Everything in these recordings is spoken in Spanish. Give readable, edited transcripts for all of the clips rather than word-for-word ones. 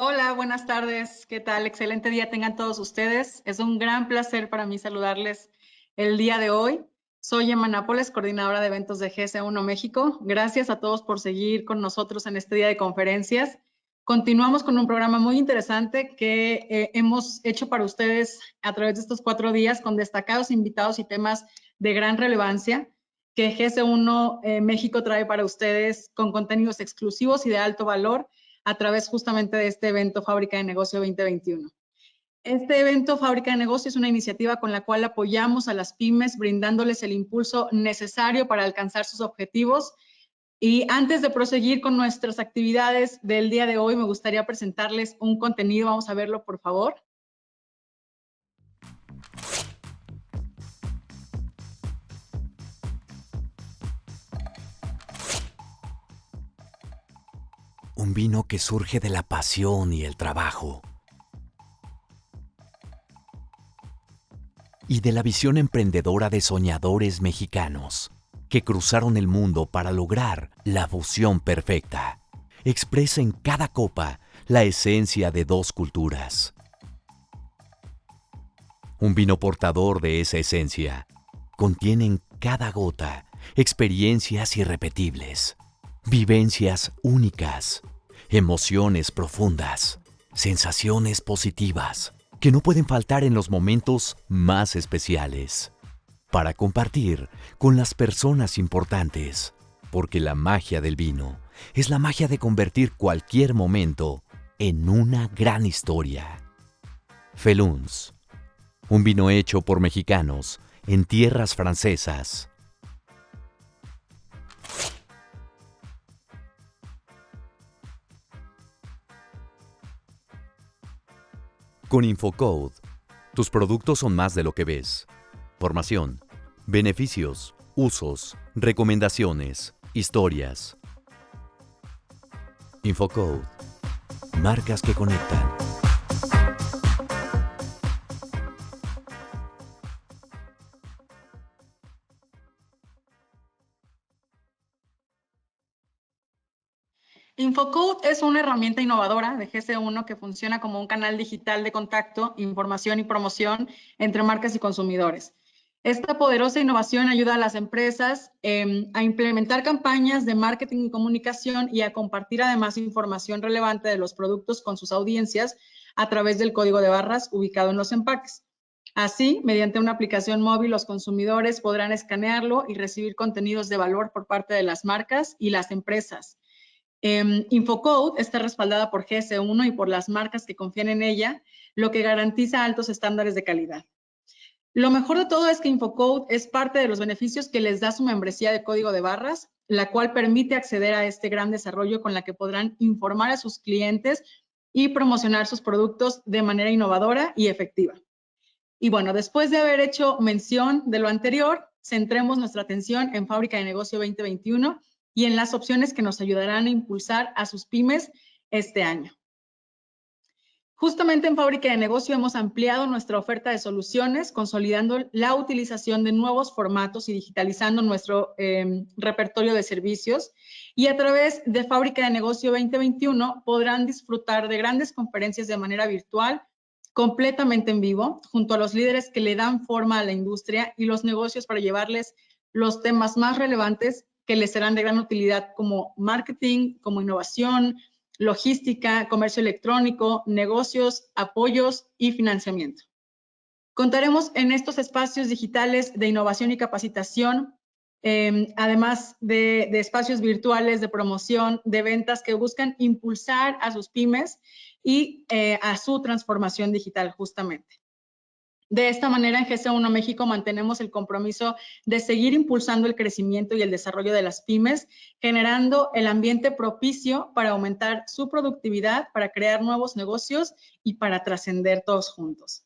Hola, buenas tardes. ¿Qué tal? Excelente día tengan todos ustedes. Es un gran placer para mí saludarles el día de hoy. Soy Emma Nápoles, coordinadora de eventos de GS1 México. Gracias a todos por seguir con nosotros en este día de conferencias. Continuamos con un programa muy interesante que hemos hecho para ustedes a través de estos 4 días con destacados invitados y temas de gran relevancia que GS1 México trae para ustedes con contenidos exclusivos y de alto valor a través justamente de este evento Fábrica de Negocio 2021. Este evento Fábrica de Negocio es una iniciativa con la cual apoyamos a las pymes brindándoles el impulso necesario para alcanzar sus objetivos. Y antes de proseguir con nuestras actividades del día de hoy, me gustaría presentarles un contenido. Vamos a verlo, por favor. Un vino que surge de la pasión y el trabajo. Y de la visión emprendedora de soñadores mexicanos que cruzaron el mundo para lograr la fusión perfecta. Expresa en cada copa la esencia de dos culturas. Un vino portador de esa esencia contiene en cada gota experiencias irrepetibles, vivencias únicas, emociones profundas, sensaciones positivas que no pueden faltar en los momentos más especiales para compartir con las personas importantes, porque la magia del vino es la magia de convertir cualquier momento en una gran historia. Feluns, un vino hecho por mexicanos en tierras francesas. Con Infocode, tus productos son más de lo que ves. Formación, beneficios, usos, recomendaciones, historias. Infocode, marcas que conectan. Infocode es una herramienta innovadora de GS1 que funciona como un canal digital de contacto, información y promoción entre marcas y consumidores. Esta poderosa innovación ayuda a las empresas a implementar campañas de marketing y comunicación y a compartir además información relevante de los productos con sus audiencias a través del código de barras ubicado en los empaques. Así, mediante una aplicación móvil, los consumidores podrán escanearlo y recibir contenidos de valor por parte de las marcas y las empresas. Infocode está respaldada por GS1 y por las marcas que confían en ella, lo que garantiza altos estándares de calidad. Lo mejor de todo es que Infocode es parte de los beneficios que les da su membresía de código de barras, la cual permite acceder a este gran desarrollo con la que podrán informar a sus clientes y promocionar sus productos de manera innovadora y efectiva. Y bueno, después de haber hecho mención de lo anterior, centremos nuestra atención en Fábrica de Negocio 2021 y en las opciones que nos ayudarán a impulsar a sus pymes este año. Justamente en Fábrica de Negocio hemos ampliado nuestra oferta de soluciones, consolidando la utilización de nuevos formatos y digitalizando nuestro repertorio de servicios. Y a través de Fábrica de Negocio 2021 podrán disfrutar de grandes conferencias de manera virtual, completamente en vivo, junto a los líderes que le dan forma a la industria y los negocios para llevarles los temas más relevantes que les serán de gran utilidad como marketing, como innovación, logística, comercio electrónico, negocios, apoyos y financiamiento. Contaremos en estos espacios digitales de innovación y capacitación además de espacios virtuales de promoción, de ventas que buscan impulsar a sus pymes y a su transformación digital justamente. De esta manera, en GC1 México mantenemos el compromiso de seguir impulsando el crecimiento y el desarrollo de las pymes, generando el ambiente propicio para aumentar su productividad, para crear nuevos negocios y para trascender todos juntos.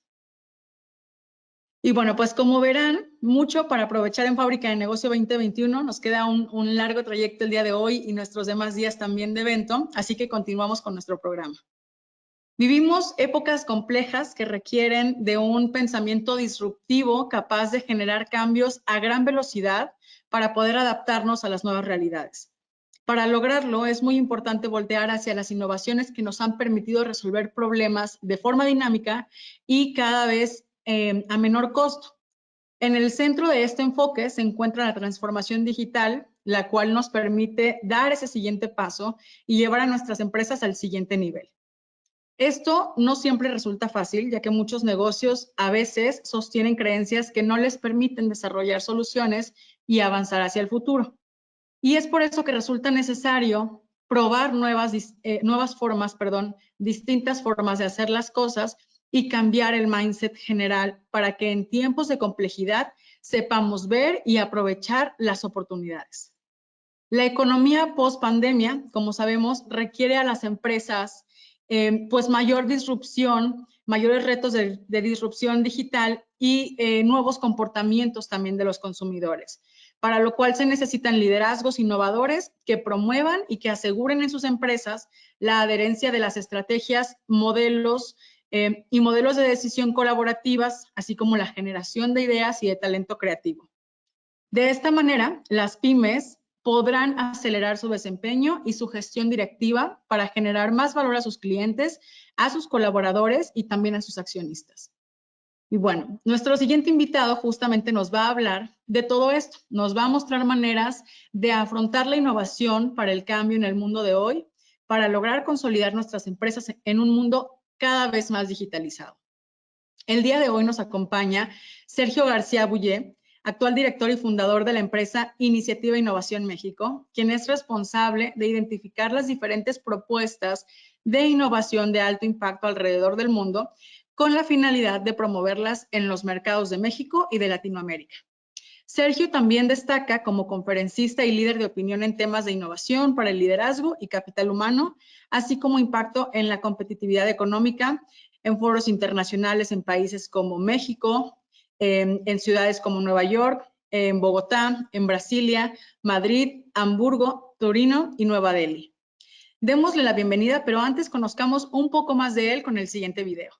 Y bueno, pues como verán, mucho para aprovechar en Fábrica de Negocio 2021. Nos queda un largo trayecto el día de hoy y nuestros demás días también de evento, así que continuamos con nuestro programa. Vivimos épocas complejas que requieren de un pensamiento disruptivo capaz de generar cambios a gran velocidad para poder adaptarnos a las nuevas realidades. Para lograrlo, es muy importante voltear hacia las innovaciones que nos han permitido resolver problemas de forma dinámica y cada vez a menor costo. En el centro de este enfoque se encuentra la transformación digital, la cual nos permite dar ese siguiente paso y llevar a nuestras empresas al siguiente nivel. Esto no siempre resulta fácil, ya que muchos negocios a veces sostienen creencias que no les permiten desarrollar soluciones y avanzar hacia el futuro. Y es por eso que resulta necesario probar distintas formas de hacer las cosas y cambiar el mindset general para que en tiempos de complejidad sepamos ver y aprovechar las oportunidades. La economía post-pandemia, como sabemos, requiere a las empresas pues mayor disrupción, mayores retos de disrupción digital y nuevos comportamientos también de los consumidores, para lo cual se necesitan liderazgos innovadores que promuevan y que aseguren en sus empresas la adherencia de las estrategias, modelos y modelos de decisión colaborativas, así como la generación de ideas y de talento creativo. De esta manera, las pymes podrán acelerar su desempeño y su gestión directiva para generar más valor a sus clientes, a sus colaboradores y también a sus accionistas. Y bueno, nuestro siguiente invitado justamente nos va a hablar de todo esto. Nos va a mostrar maneras de afrontar la innovación para el cambio en el mundo de hoy, para lograr consolidar nuestras empresas en un mundo cada vez más digitalizado. El día de hoy nos acompaña Sergio García Bullé, actual director y fundador de la empresa Iniciativa Innovación México, quien es responsable de identificar las diferentes propuestas de innovación de alto impacto alrededor del mundo con la finalidad de promoverlas en los mercados de México y de Latinoamérica. Sergio también destaca como conferencista y líder de opinión en temas de innovación para el liderazgo y capital humano, así como impacto en la competitividad económica en foros internacionales en países como México, en ciudades como Nueva York, en Bogotá, en Brasilia, Madrid, Hamburgo, Torino y Nueva Delhi. Démosle la bienvenida, pero antes conozcamos un poco más de él con el siguiente video.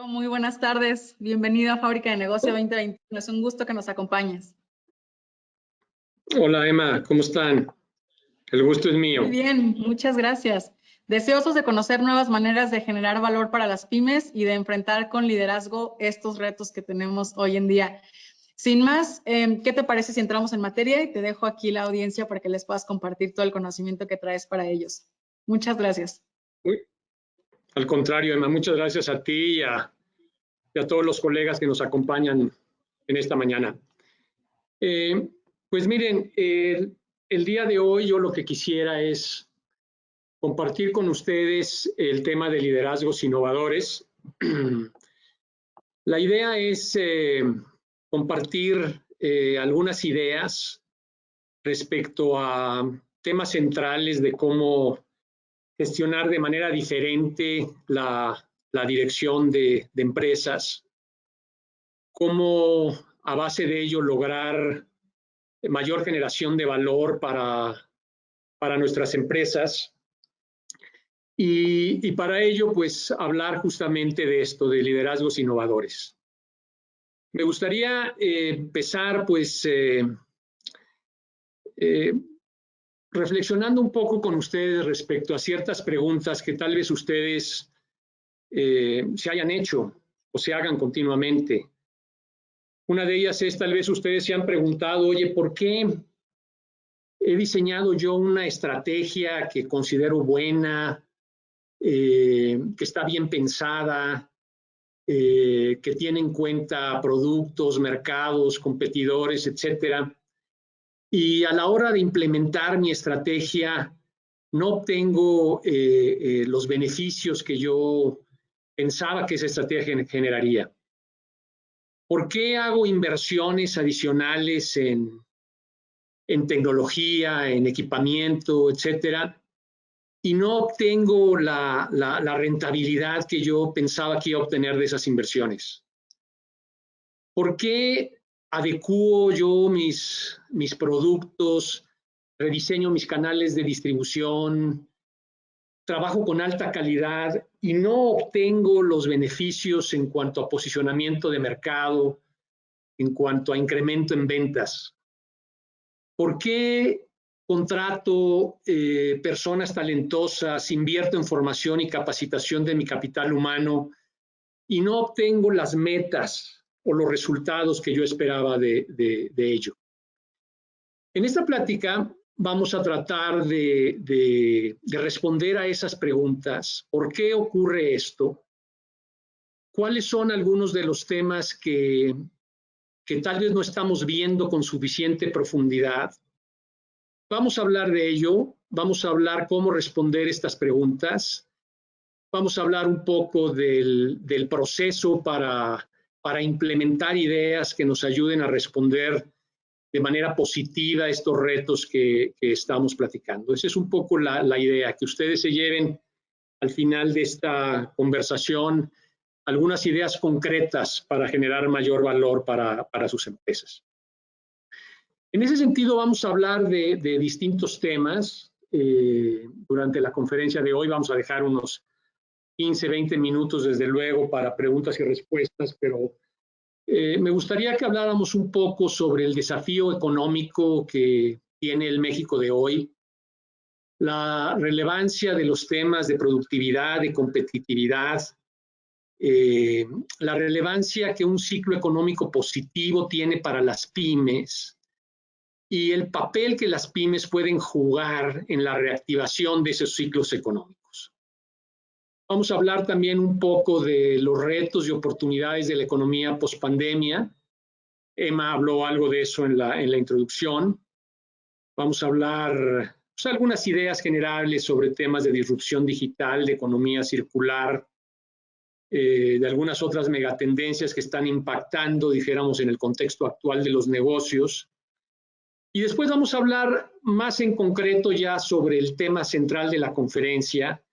Muy buenas tardes, bienvenido a Fábrica de Negocio 2021, es un gusto que nos acompañes. Hola Emma, ¿cómo están? El gusto es mío. Muy bien, muchas gracias. Deseosos de conocer nuevas maneras de generar valor para las pymes y de enfrentar con liderazgo estos retos que tenemos hoy en día. Sin más, ¿qué te parece si entramos en materia? Y te dejo aquí la audiencia para que les puedas compartir todo el conocimiento que traes para ellos. Muchas gracias. Al contrario, Emma, muchas gracias a ti y a todos los colegas que nos acompañan en esta mañana. Pues miren, el día de hoy yo lo que quisiera es compartir con ustedes el tema de liderazgos innovadores. La idea es compartir algunas ideas respecto a temas centrales de cómo gestionar de manera diferente la dirección de empresas, cómo a base de ello lograr mayor generación de valor para nuestras empresas. Y para ello, pues, hablar justamente de esto, de liderazgos innovadores. Me gustaría empezar, pues, reflexionando un poco con ustedes respecto a ciertas preguntas que tal vez ustedes se hayan hecho o se hagan continuamente. Una de ellas es, tal vez ustedes se han preguntado, oye, ¿por qué he diseñado yo una estrategia que considero buena, que está bien pensada, que tiene en cuenta productos, mercados, competidores, etcétera? Y a la hora de implementar mi estrategia, no obtengo los beneficios que yo pensaba que esa estrategia generaría. ¿Por qué hago inversiones adicionales en tecnología, en equipamiento, etcétera, y no obtengo la rentabilidad que yo pensaba que iba a obtener de esas inversiones? ¿Por qué adecuo yo mis productos, rediseño mis canales de distribución, trabajo con alta calidad y no obtengo los beneficios en cuanto a posicionamiento de mercado, en cuanto a incremento en ventas? ¿Por qué contrato personas talentosas, invierto en formación y capacitación de mi capital humano y no obtengo las metas o los resultados que yo esperaba de ello? En esta plática vamos a tratar de responder a esas preguntas. ¿Por qué ocurre esto? ¿Cuáles son algunos de los temas que tal vez no estamos viendo con suficiente profundidad? Vamos a hablar de ello, vamos a hablar cómo responder estas preguntas, vamos a hablar un poco del proceso para implementar ideas que nos ayuden a responder de manera positiva a estos retos que estamos platicando. Esa es un poco la idea, que ustedes se lleven al final de esta conversación algunas ideas concretas para generar mayor valor para sus empresas. En ese sentido, vamos a hablar de distintos temas. Durante la conferencia de hoy vamos a dejar unos 15, 20 minutos, desde luego, para preguntas y respuestas, pero me gustaría que habláramos un poco sobre el desafío económico que tiene el México de hoy, la relevancia de los temas de productividad, de competitividad, la relevancia que un ciclo económico positivo tiene para las pymes y el papel que las pymes pueden jugar en la reactivación de esos ciclos económicos. Vamos a hablar también un poco de los retos y oportunidades de la economía pospandemia. Emma habló algo de eso en la introducción. Vamos a hablar algunas ideas generales sobre temas de disrupción digital, de economía circular, de algunas otras megatendencias que están impactando, dijéramos, en el contexto actual de los negocios. Y después vamos a hablar más en concreto ya sobre el tema central de la conferencia,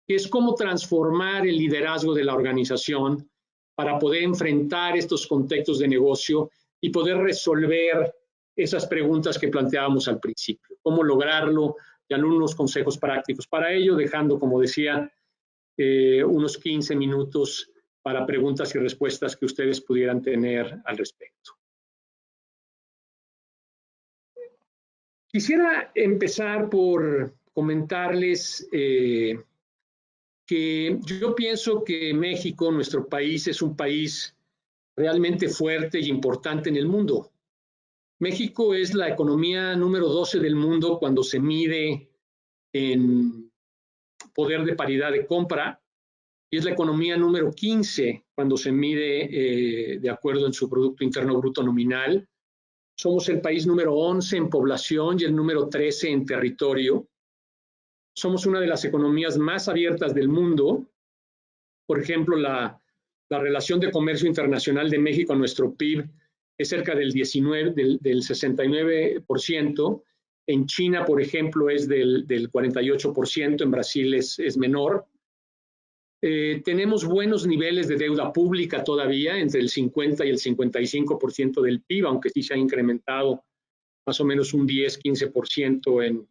que es cómo transformar el liderazgo de la organización para poder enfrentar estos contextos de negocio y poder resolver esas preguntas que planteábamos al principio. Cómo lograrlo, y algunos consejos prácticos para ello, dejando, como decía, unos 15 minutos para preguntas y respuestas que ustedes pudieran tener al respecto. Quisiera empezar por comentarles que yo pienso que México, nuestro país, es un país realmente fuerte y importante en el mundo. México es la economía número 12 del mundo cuando se mide en poder de paridad de compra, y es la economía número 15 cuando se mide de acuerdo en su Producto Interno Bruto nominal. Somos el país número 11 en población y el número 13 en territorio. Somos una de las economías más abiertas del mundo. Por ejemplo, la relación de comercio internacional de México a nuestro PIB es cerca del 69%. En China, por ejemplo, es del 48%, en Brasil es menor. Tenemos buenos niveles de deuda pública todavía, entre el 50 y el 55% del PIB, aunque sí se ha incrementado más o menos un 10-15% en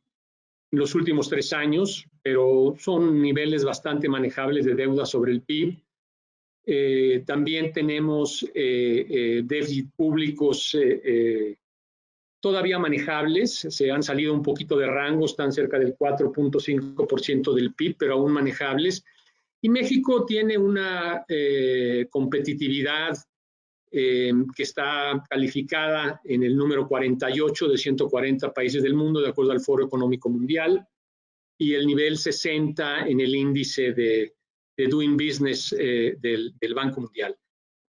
los últimos 3 años, pero son niveles bastante manejables de deuda sobre el PIB. También tenemos déficit públicos todavía manejables, se han salido un poquito de rango, están cerca del 4.5% del PIB, pero aún manejables. Y México tiene una competitividad que está calificada en el número 48 de 140 países del mundo, de acuerdo al Foro Económico Mundial, y el nivel 60 en el índice de Doing Business del Banco Mundial.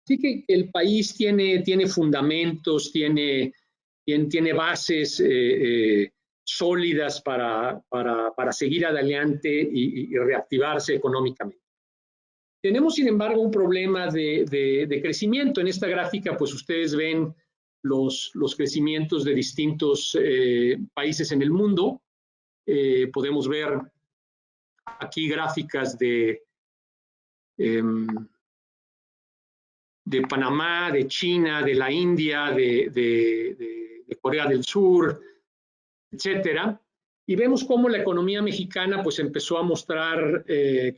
Así que el país tiene fundamentos, tiene bases sólidas para seguir adelante y reactivarse económicamente. Tenemos, sin embargo, un problema de crecimiento. En esta gráfica, pues ustedes ven los crecimientos de distintos países en el mundo. Podemos ver aquí gráficas de Panamá, de China, de la India, de Corea del Sur, etcétera. Y vemos cómo la economía mexicana pues empezó a mostrar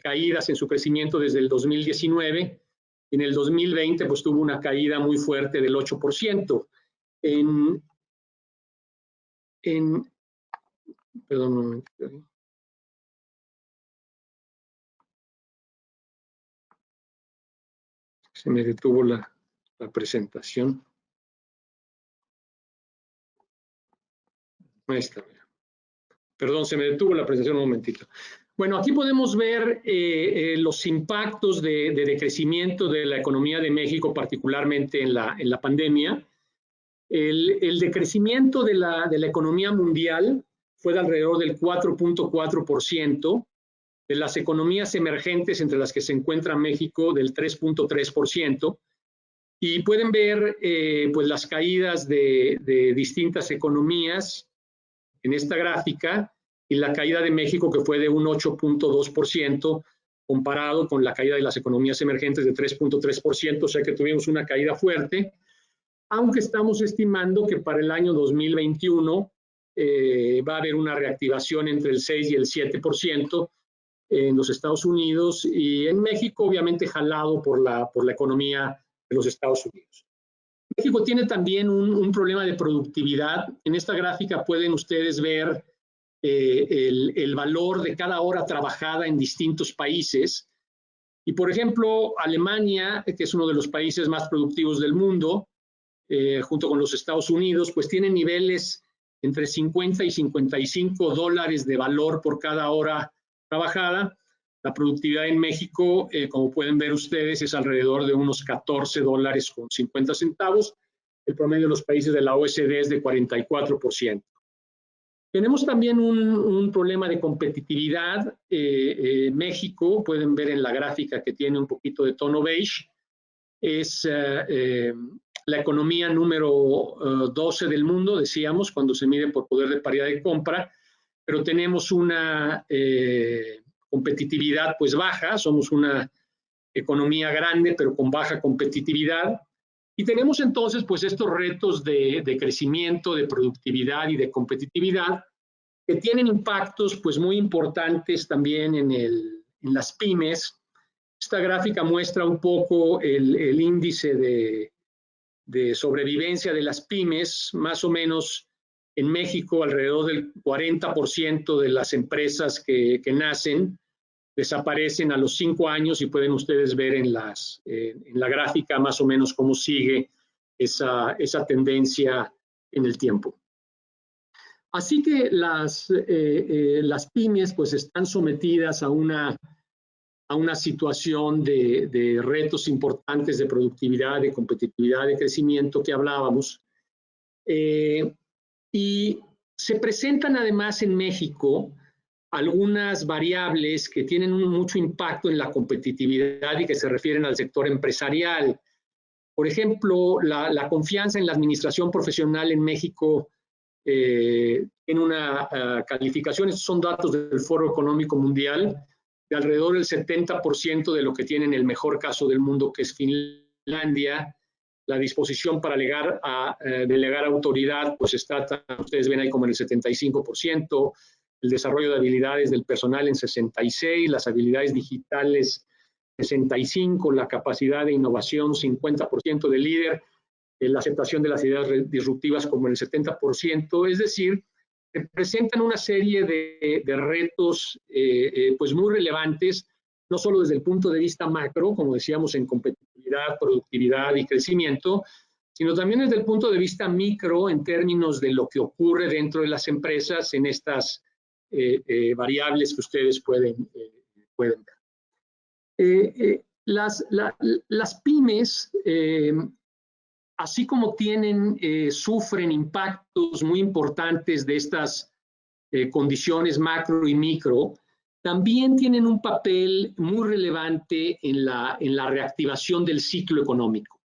caídas en su crecimiento desde el 2019. En el 2020 pues tuvo una caída muy fuerte del 8%. Perdón un momento. Se me detuvo la presentación. Ahí está. Perdón, se me detuvo la presentación un momentito. Bueno, aquí podemos ver los impactos de decrecimiento de la economía de México, particularmente en la pandemia. El decrecimiento de la economía mundial fue de alrededor del 4.4%, de las economías emergentes, entre las que se encuentra México, del 3.3%. Y pueden ver pues las caídas de distintas economías en esta gráfica, y la caída de México, que fue de un 8.2%, comparado con la caída de las economías emergentes de 3.3%, o sea que tuvimos una caída fuerte, aunque estamos estimando que para el año 2021 va a haber una reactivación entre el 6 y el 7% en los Estados Unidos, y en México obviamente jalado por la economía de los Estados Unidos. México tiene también un problema de productividad. En esta gráfica pueden ustedes ver el valor de cada hora trabajada en distintos países. Y por ejemplo, Alemania, que es uno de los países más productivos del mundo, junto con los Estados Unidos, pues tiene niveles entre 50 y 55 dólares de valor por cada hora trabajada. La productividad en México, como pueden ver ustedes, es alrededor de unos 14 dólares con 50 centavos. El promedio de los países de la OECD es de 44%. Tenemos también un problema de competitividad. México, pueden ver en la gráfica que tiene un poquito de tono beige, es la economía número 12 del mundo, decíamos, cuando se mide por poder de paridad de compra, pero tenemos una competitividad pues baja, somos una economía grande pero con baja competitividad, y tenemos entonces pues estos retos de crecimiento, de productividad y de competitividad que tienen impactos pues muy importantes también en las pymes. Esta gráfica muestra un poco el índice de sobrevivencia de las pymes. Más o menos en México alrededor del 40% de las empresas que nacen desaparecen a los 5 años, y pueden ustedes ver en la gráfica más o menos cómo sigue esa tendencia en el tiempo. Así que las pymes pues están sometidas a una situación de retos importantes de productividad, de competitividad, de crecimiento que hablábamos. Y se presentan además en México algunas variables que tienen mucho impacto en la competitividad y que se refieren al sector empresarial. Por ejemplo, la confianza en la administración profesional en México tiene una calificación, estos son datos del Foro Económico Mundial, de alrededor del 70% de lo que tiene en el mejor caso del mundo, que es Finlandia. La disposición para delegar autoridad, pues está, ustedes ven ahí como en el 75%, el desarrollo de habilidades del personal en 66%, las habilidades digitales 65%, la capacidad de innovación 50% de líder, la aceptación de las ideas disruptivas como en el 70%, es decir, presentan una serie de retos pues muy relevantes, no solo desde el punto de vista macro, como decíamos, en competitividad, productividad y crecimiento, sino también desde el punto de vista micro, en términos de lo que ocurre dentro de las empresas en estas variables que ustedes pueden ver. Las pymes, así como sufren impactos muy importantes de estas condiciones macro y micro, también tienen un papel muy relevante en la reactivación del ciclo económico.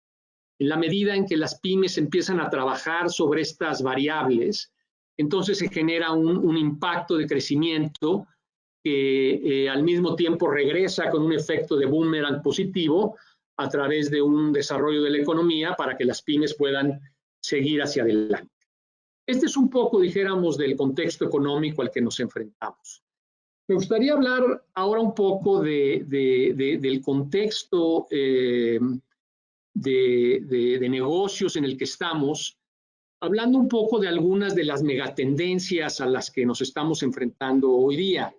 En la medida en que las pymes empiezan a trabajar sobre estas variables, entonces se genera un impacto de crecimiento que al mismo tiempo regresa con un efecto de boomerang positivo a través de un desarrollo de la economía para que las pymes puedan seguir hacia adelante. Este es un poco, dijéramos, del contexto económico al que nos enfrentamos. Me gustaría hablar ahora un poco del contexto de negocios en el que estamos, hablando un poco de algunas de las megatendencias a las que nos estamos enfrentando hoy día.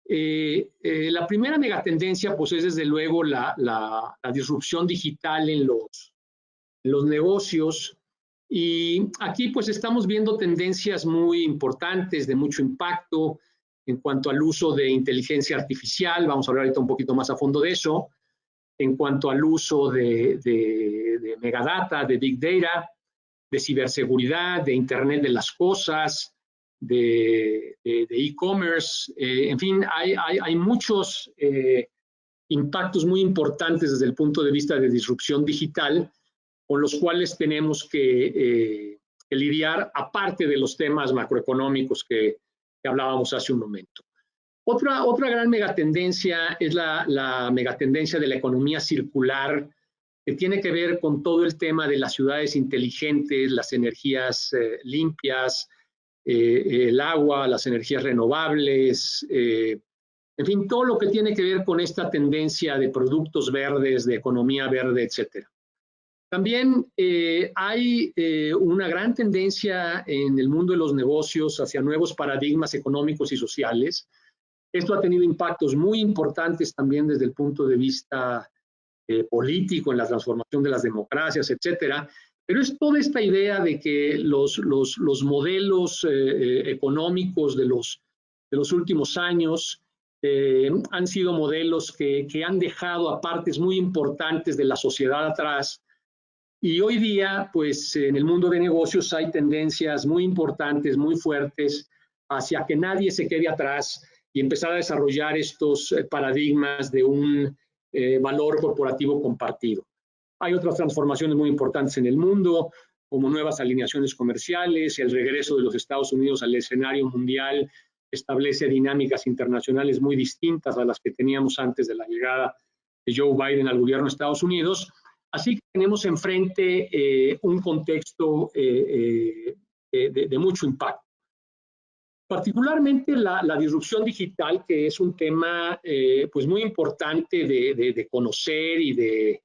La primera megatendencia pues es desde luego la disrupción digital en los negocios, y aquí pues estamos viendo tendencias muy importantes de mucho impacto en cuanto al uso de inteligencia artificial. Vamos a hablar ahorita un poquito más a fondo de eso, en cuanto al uso de megadata, de big data, de ciberseguridad, de Internet de las cosas, de e-commerce, en fin, hay muchos impactos muy importantes desde el punto de vista de disrupción digital con los cuales tenemos que lidiar, aparte de los temas macroeconómicos que hablábamos hace un momento. Otra gran megatendencia es la megatendencia de la economía circular, que tiene que ver con todo el tema de las ciudades inteligentes, las energías limpias, el agua, las energías renovables, en fin, todo lo que tiene que ver con esta tendencia de productos verdes, de economía verde, etcétera. También hay una gran tendencia en el mundo de los negocios hacia nuevos paradigmas económicos y sociales. Esto ha tenido impactos muy importantes también desde el punto de vista político, en la transformación de las democracias, etcétera. Pero es toda esta idea de que los modelos económicos de los últimos años han sido modelos que han dejado a partes muy importantes de la sociedad atrás. Y hoy día, pues en el mundo de negocios hay tendencias muy importantes, muy fuertes, hacia que nadie se quede atrás y empezar a desarrollar estos paradigmas de un valor corporativo compartido. Hay otras transformaciones muy importantes en el mundo, como nuevas alineaciones comerciales, el regreso de los Estados Unidos al escenario mundial establece dinámicas internacionales muy distintas a las que teníamos antes de la llegada de Joe Biden al gobierno de Estados Unidos. Así que tenemos enfrente un contexto de mucho impacto. Particularmente la disrupción digital, que es un tema pues muy importante de conocer y de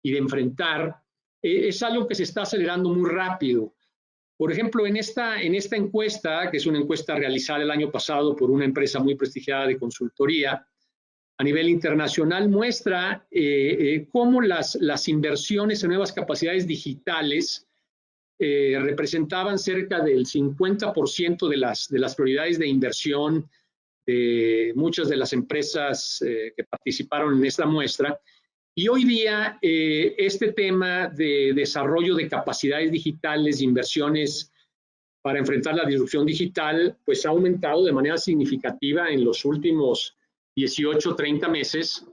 enfrentar, es algo que se está acelerando muy rápido. Por ejemplo, en esta encuesta, que es una encuesta realizada el año pasado por una empresa muy prestigiada de consultoría a nivel internacional, muestra cómo las inversiones en nuevas capacidades digitales representaban cerca del 50% de las prioridades de inversión de muchas de las empresas que participaron en esta muestra. Y hoy día este tema de desarrollo de capacidades digitales, inversiones para enfrentar la disrupción digital, pues ha aumentado de manera significativa en los últimos 18, 30 meses.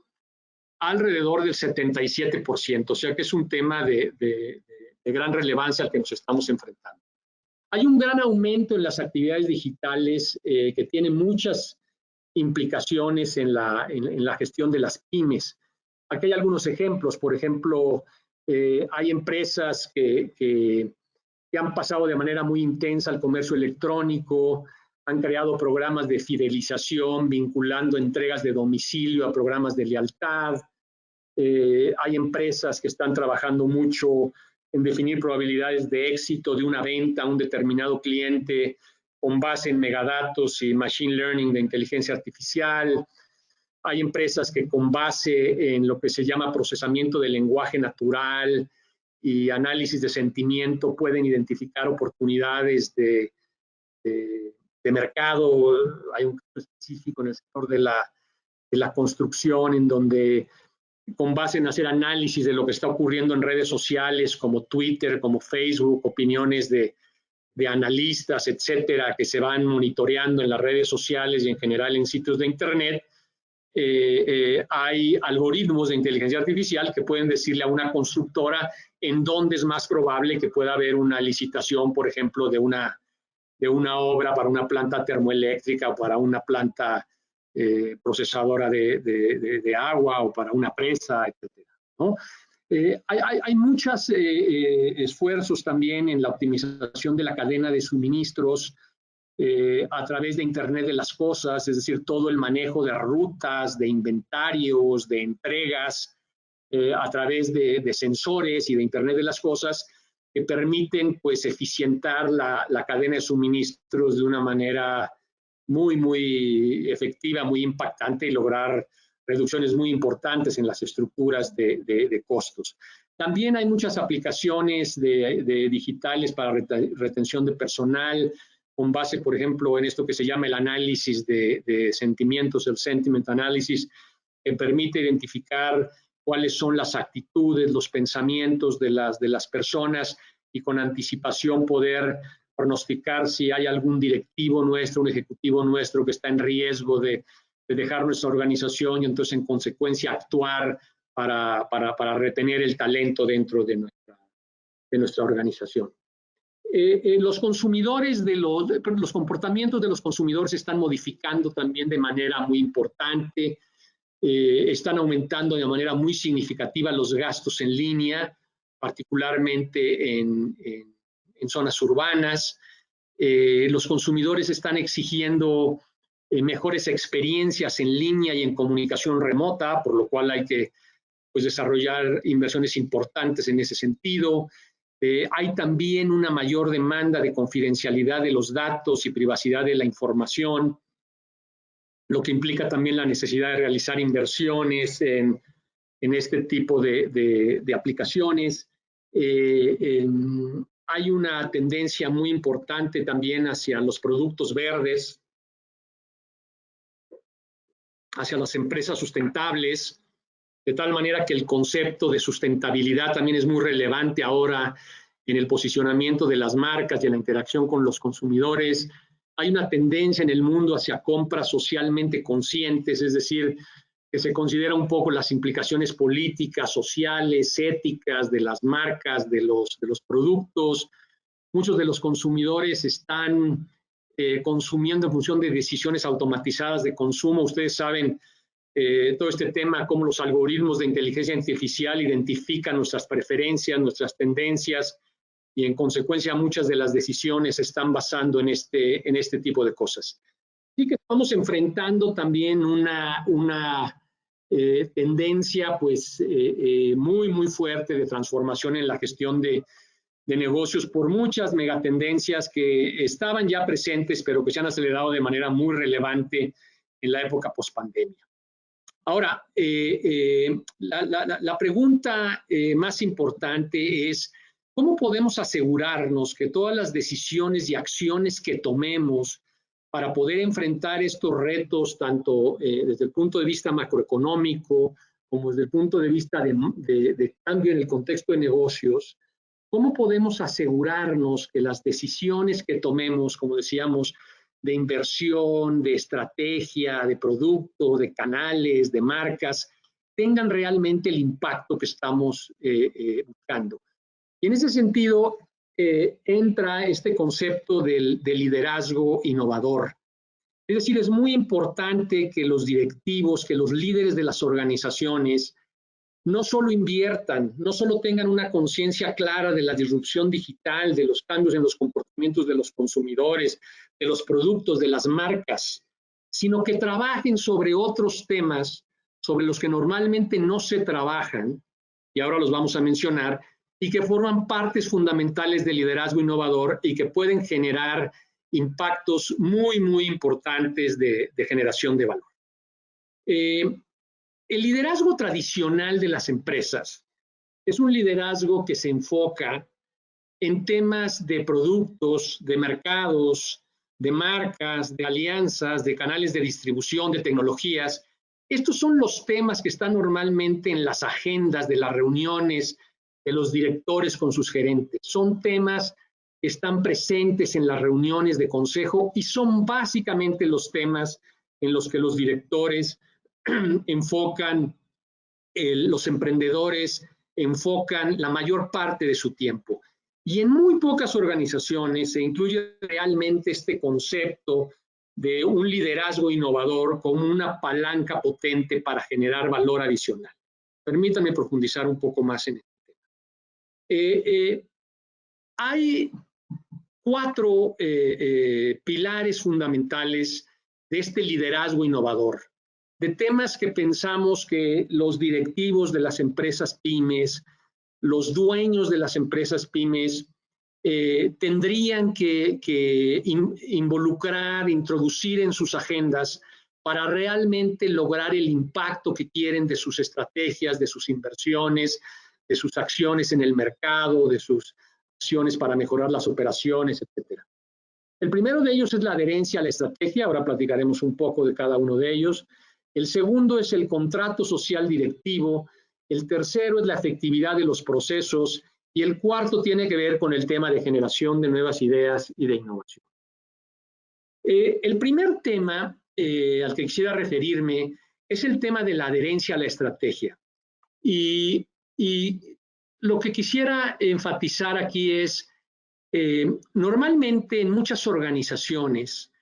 alrededor del 77%, o sea que es un tema de gran relevancia al que nos estamos enfrentando. Hay un gran aumento en las actividades digitales que tiene muchas implicaciones en la gestión de las pymes. Aquí hay algunos ejemplos. Por ejemplo, hay empresas que han pasado de manera muy intensa al comercio electrónico, han creado programas de fidelización vinculando entregas de domicilio a programas de lealtad. Hay empresas que están trabajando mucho en definir probabilidades de éxito de una venta a un determinado cliente con base en megadatos y machine learning de inteligencia artificial. Hay empresas que con base en lo que se llama procesamiento del lenguaje natural y análisis de sentimiento pueden identificar oportunidades de mercado. Hay un caso específico en el sector de la construcción en donde con base en hacer análisis de lo que está ocurriendo en redes sociales como Twitter, como Facebook, opiniones de analistas, etcétera, que se van monitoreando en las redes sociales y en general en sitios de Internet, hay algoritmos de inteligencia artificial que pueden decirle a una constructora en dónde es más probable que pueda haber una licitación, por ejemplo, de una obra para una planta termoeléctrica o para una planta procesadora de agua o para una presa, etcétera, ¿no? Hay muchos esfuerzos también en la optimización de la cadena de suministros a través de Internet de las cosas, es decir, todo el manejo de rutas, de inventarios, de entregas, a través de sensores y de Internet de las cosas que permiten pues eficientar la cadena de suministros de una manera muy efectiva, muy impactante y lograr reducciones muy importantes en las estructuras de costos. También hay muchas aplicaciones digitales para retención de personal, con base, por ejemplo, en esto que se llama el análisis de sentimientos, el sentiment analysis, que permite identificar cuáles son las actitudes, los pensamientos de las personas y con anticipación poder pronosticar si hay algún directivo nuestro, un ejecutivo nuestro que está en riesgo de dejar nuestra organización y entonces en consecuencia actuar para retener el talento dentro de nuestra organización. Los consumidores los comportamientos de los consumidores se están modificando también de manera muy importante, están aumentando de manera muy significativa los gastos en línea, particularmente en zonas urbanas. Los consumidores están exigiendo mejores experiencias en línea y en comunicación remota, por lo cual hay que pues, desarrollar inversiones importantes en ese sentido. Hay también una mayor demanda de confidencialidad de los datos y privacidad de la información, lo que implica también la necesidad de realizar inversiones en este tipo de aplicaciones. Hay una tendencia muy importante también hacia los productos verdes, hacia las empresas sustentables, de tal manera que el concepto de sustentabilidad también es muy relevante ahora en el posicionamiento de las marcas y en la interacción con los consumidores. Hay una tendencia en el mundo hacia compras socialmente conscientes, es decir, que se considera un poco las implicaciones políticas, sociales, éticas de las marcas, de los productos. Muchos de los consumidores están consumiendo en función de decisiones automatizadas de consumo. Ustedes saben todo este tema, cómo los algoritmos de inteligencia artificial identifican nuestras preferencias, nuestras tendencias, y en consecuencia muchas de las decisiones se están basando en este tipo de cosas. Así que estamos enfrentando también una tendencia pues, muy fuerte de transformación en la gestión de negocios por muchas megatendencias que estaban ya presentes, pero que se han acelerado de manera muy relevante en la época pospandemia. Ahora, la pregunta más importante es, ¿cómo podemos asegurarnos que todas las decisiones y acciones que tomemos para poder enfrentar estos retos, tanto desde el punto de vista macroeconómico como desde el punto de vista de cambio en el contexto de negocios, cómo podemos asegurarnos que las decisiones que tomemos, como decíamos, de inversión, de estrategia, de producto, de canales, de marcas, tengan realmente el impacto que estamos buscando. Y en ese sentido entra este concepto de liderazgo innovador. Es decir, es muy importante que los directivos, que los líderes de las organizaciones no solo inviertan, no solo tengan una conciencia clara de la disrupción digital, de los cambios en los comportamientos de los consumidores, de los productos, de las marcas, sino que trabajen sobre otros temas sobre los que normalmente no se trabajan, y ahora los vamos a mencionar, y que forman partes fundamentales del liderazgo innovador y que pueden generar impactos muy, muy importantes de generación de valor. El liderazgo tradicional de las empresas es un liderazgo que se enfoca en temas de productos, de mercados, de marcas, de alianzas, de canales de distribución, de tecnologías. Estos son los temas que están normalmente en las agendas de las reuniones de los directores con sus gerentes. Son temas que están presentes en las reuniones de consejo y son básicamente los temas en los que los directores enfocan, los emprendedores enfocan la mayor parte de su tiempo. Y en muy pocas organizaciones se incluye realmente este concepto de un liderazgo innovador como una palanca potente para generar valor adicional. Permítanme profundizar un poco más en este tema. Hay 4 pilares fundamentales de este liderazgo innovador, de temas que pensamos que los directivos de las empresas pymes, los dueños de las empresas pymes, tendrían que involucrar, introducir en sus agendas para realmente lograr el impacto que quieren de sus estrategias, de sus inversiones, de sus acciones en el mercado, de sus acciones para mejorar las operaciones, etc. El primero de ellos es la adherencia a la estrategia, ahora platicaremos un poco de cada uno de ellos. El segundo es el contrato social directivo. El tercero es la efectividad de los procesos y el cuarto tiene que ver con el tema de generación de nuevas ideas y de innovación. El primer tema al que quisiera referirme es el tema de la adherencia a la estrategia. Y lo que quisiera enfatizar aquí es, normalmente en muchas organizaciones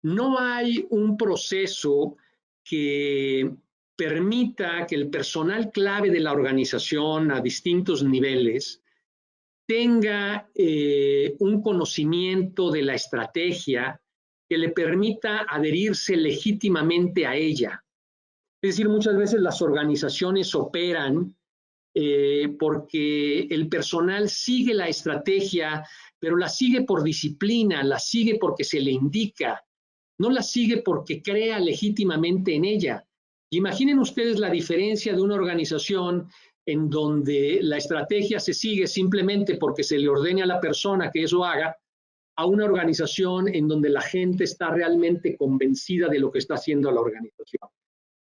no hay un proceso que permita que el personal clave de la organización a distintos niveles tenga un conocimiento de la estrategia que le permita adherirse legítimamente a ella. Es decir, muchas veces las organizaciones operan porque el personal sigue la estrategia, pero la sigue por disciplina, la sigue porque se le indica, no la sigue porque crea legítimamente en ella. Imaginen ustedes la diferencia de una organización en donde la estrategia se sigue simplemente porque se le ordene a la persona que eso haga, a una organización en donde la gente está realmente convencida de lo que está haciendo la organización.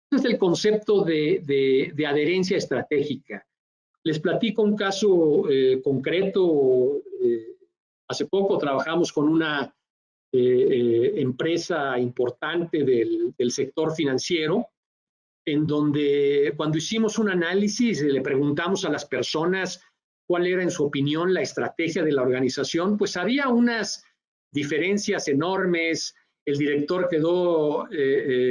Este es el concepto de adherencia estratégica. Les platico un caso concreto. Hace poco trabajamos con una empresa importante del sector financiero, en donde cuando hicimos un análisis le preguntamos a las personas cuál era en su opinión la estrategia de la organización, pues había unas diferencias enormes. El director quedó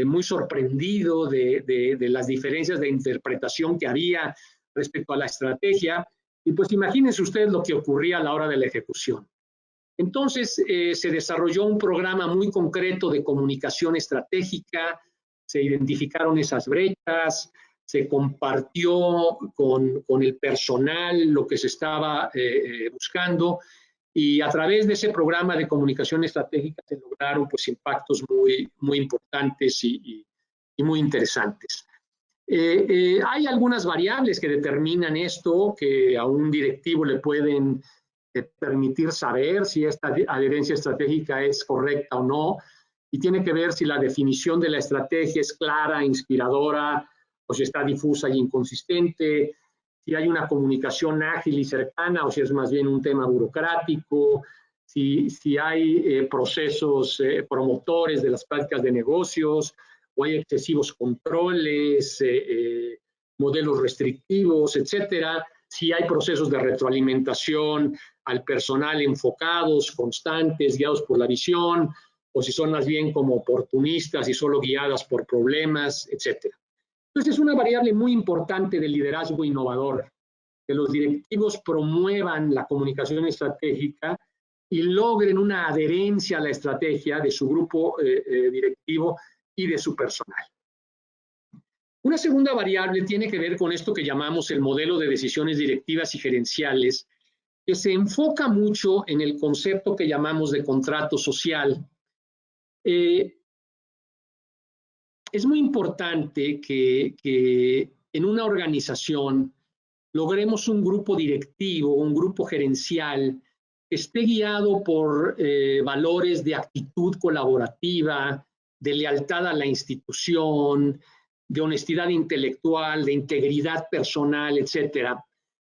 muy sorprendido de las diferencias de interpretación que había respecto a la estrategia, y pues imagínense ustedes lo que ocurría a la hora de la ejecución. Entonces se desarrolló un programa muy concreto de comunicación estratégica, se identificaron esas brechas, se compartió con el personal lo que se estaba buscando, y a través de ese programa de comunicación estratégica se lograron pues impactos muy, muy importantes y muy interesantes. Hay algunas variables que determinan esto, que a un directivo le pueden permitir saber si esta adherencia estratégica es correcta o no, y tiene que ver si la definición de la estrategia es clara, inspiradora, o si está difusa y inconsistente, si hay una comunicación ágil y cercana, o si es más bien un tema burocrático, si hay procesos promotores de las prácticas de negocios, o hay excesivos controles, modelos restrictivos, etcétera, si hay procesos de retroalimentación al personal enfocados, constantes, guiados por la visión, o si son más bien como oportunistas y solo guiadas por problemas, etcétera. Entonces es una variable muy importante del liderazgo innovador, que los directivos promuevan la comunicación estratégica y logren una adherencia a la estrategia de su grupo directivo y de su personal. Una segunda variable tiene que ver con esto que llamamos el modelo de decisiones directivas y gerenciales, que se enfoca mucho en el concepto que llamamos de contrato social. Es muy importante que en una organización logremos un grupo directivo, un grupo gerencial, que esté guiado por valores de actitud colaborativa, de lealtad a la institución, de honestidad intelectual, de integridad personal, etcétera.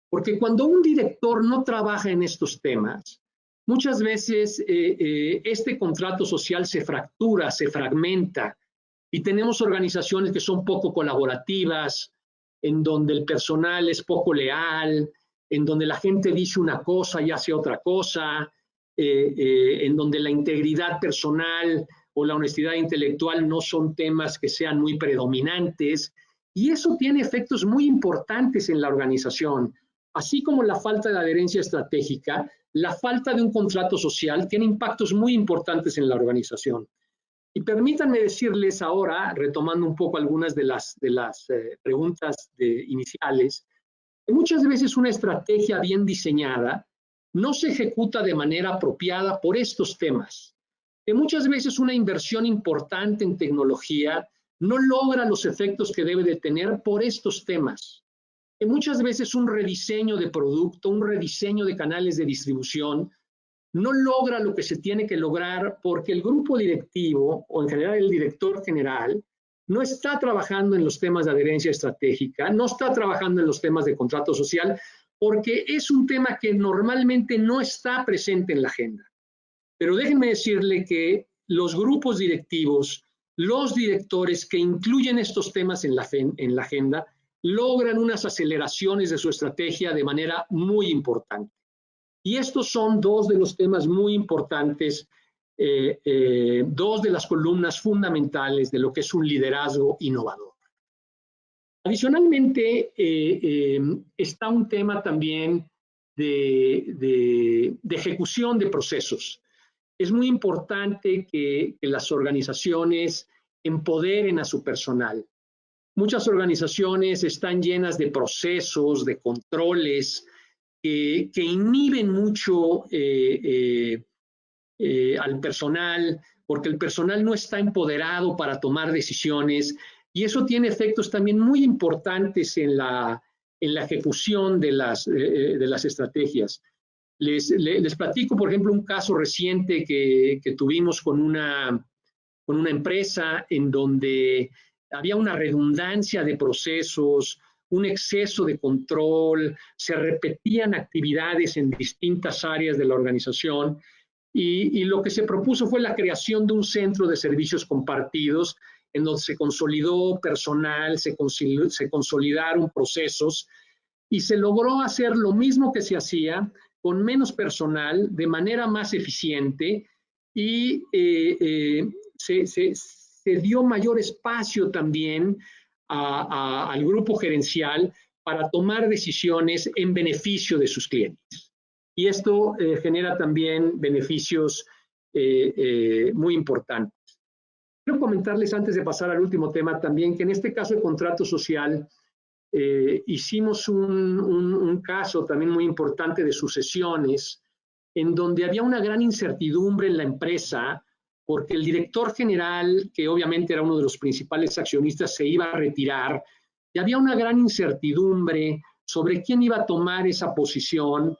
Porque cuando un director no trabaja en estos temas, muchas veces este contrato social se fractura, se fragmenta, y tenemos organizaciones que son poco colaborativas, en donde el personal es poco leal, en donde la gente dice una cosa y hace otra cosa, en donde la integridad personal o la honestidad intelectual no son temas que sean muy predominantes, y eso tiene efectos muy importantes en la organización. Así como la falta de adherencia estratégica, la falta de un contrato social tiene impactos muy importantes en la organización. Y permítanme decirles ahora, retomando un poco algunas de las preguntas iniciales, que muchas veces una estrategia bien diseñada no se ejecuta de manera apropiada por estos temas. Que muchas veces una inversión importante en tecnología no logra los efectos que debe de tener por estos temas. Que muchas veces un rediseño de producto, un rediseño de canales de distribución, no logra lo que se tiene que lograr porque el grupo directivo, o en general el director general, no está trabajando en los temas de adherencia estratégica, no está trabajando en los temas de contrato social, porque es un tema que normalmente no está presente en la agenda. Pero déjenme decirle que los grupos directivos, los directores que incluyen estos temas en la agenda, logran unas aceleraciones de su estrategia de manera muy importante. Y estos son dos de los temas muy importantes, dos de las columnas fundamentales de lo que es un liderazgo innovador. Adicionalmente, está un tema también de ejecución de procesos. Es muy importante que las organizaciones empoderen a su personal. Muchas organizaciones están llenas de procesos, de controles, que inhiben mucho al personal, porque el personal no está empoderado para tomar decisiones, y eso tiene efectos también muy importantes en la ejecución de las estrategias. Les platico, por ejemplo, un caso reciente que tuvimos con una empresa en donde había una redundancia de procesos, un exceso de control, se repetían actividades en distintas áreas de la organización y lo que se propuso fue la creación de un centro de servicios compartidos en donde se consolidó personal, se consolidaron procesos y se logró hacer lo mismo que se hacía con menos personal, de manera más eficiente y se dio mayor espacio también al grupo gerencial para tomar decisiones en beneficio de sus clientes. Y esto genera también beneficios muy importantes. Quiero comentarles antes de pasar al último tema también que en este caso de contrato social hicimos un caso también muy importante de sucesiones en donde había una gran incertidumbre en la empresa porque el director general, que obviamente era uno de los principales accionistas, se iba a retirar y había una gran incertidumbre sobre quién iba a tomar esa posición.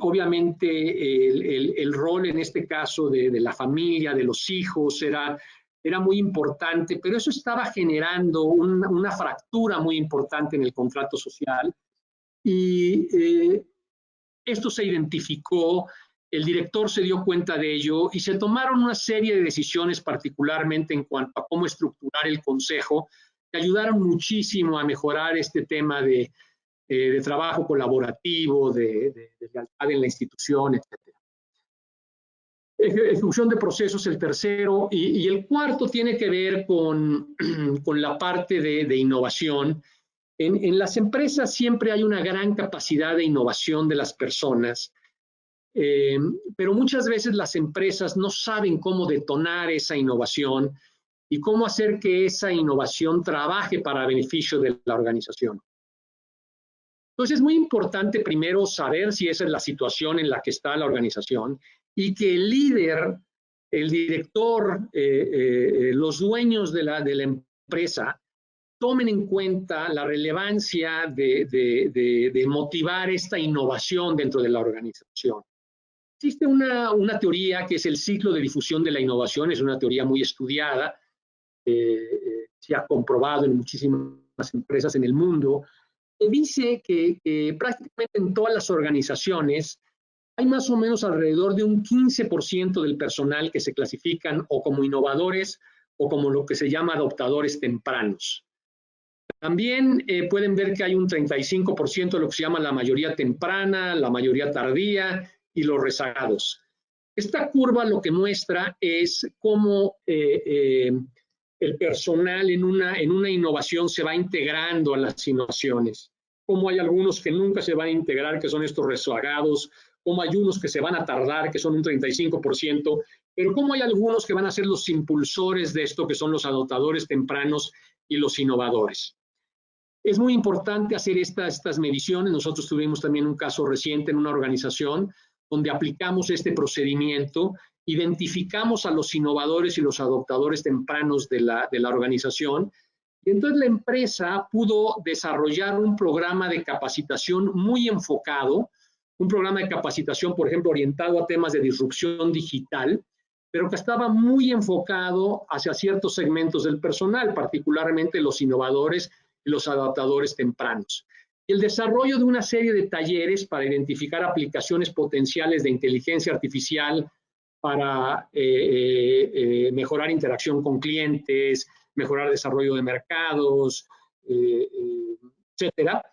Obviamente el rol en este caso de la familia, de los hijos, era muy importante, pero eso estaba generando una fractura muy importante en el contrato social y esto se identificó, el director se dio cuenta de ello y se tomaron una serie de decisiones, particularmente en cuanto a cómo estructurar el consejo, que ayudaron muchísimo a mejorar este tema de trabajo colaborativo, de lealtad en la institución, etc. Ejecución de procesos, el tercero, y el cuarto tiene que ver con la parte de innovación. En las empresas siempre hay una gran capacidad de innovación de las personas, pero muchas veces las empresas no saben cómo detonar esa innovación y cómo hacer que esa innovación trabaje para beneficio de la organización. Entonces es muy importante primero saber si esa es la situación en la que está la organización y que el líder, el director, los dueños de la empresa tomen en cuenta la relevancia de motivar esta innovación dentro de la organización. Existe una teoría que es el ciclo de difusión de la innovación, es una teoría muy estudiada, se ha comprobado en muchísimas empresas en el mundo, que dice que prácticamente en todas las organizaciones hay más o menos alrededor de un 15% del personal que se clasifican o como innovadores o como lo que se llama adoptadores tempranos. También pueden ver que hay un 35% de lo que se llama la mayoría temprana, la mayoría tardía y los rezagados. Esta curva lo que muestra es cómo el personal en una innovación se va integrando a las innovaciones. Cómo hay algunos que nunca se van a integrar, que son estos rezagados, cómo hay unos que se van a tardar, que son un 35%, pero cómo hay algunos que van a ser los impulsores de esto, que son los adoptadores tempranos y los innovadores. Es muy importante hacer estas mediciones. Nosotros tuvimos también un caso reciente en una organización donde aplicamos este procedimiento, identificamos a los innovadores y los adoptadores tempranos de la organización, y entonces la empresa pudo desarrollar un programa de capacitación muy enfocado, un programa de capacitación, por ejemplo, orientado a temas de disrupción digital, pero que estaba muy enfocado hacia ciertos segmentos del personal, particularmente los innovadores y los adaptadores tempranos. Y el desarrollo de una serie de talleres para identificar aplicaciones potenciales de inteligencia artificial para mejorar interacción con clientes, mejorar desarrollo de mercados, etcétera.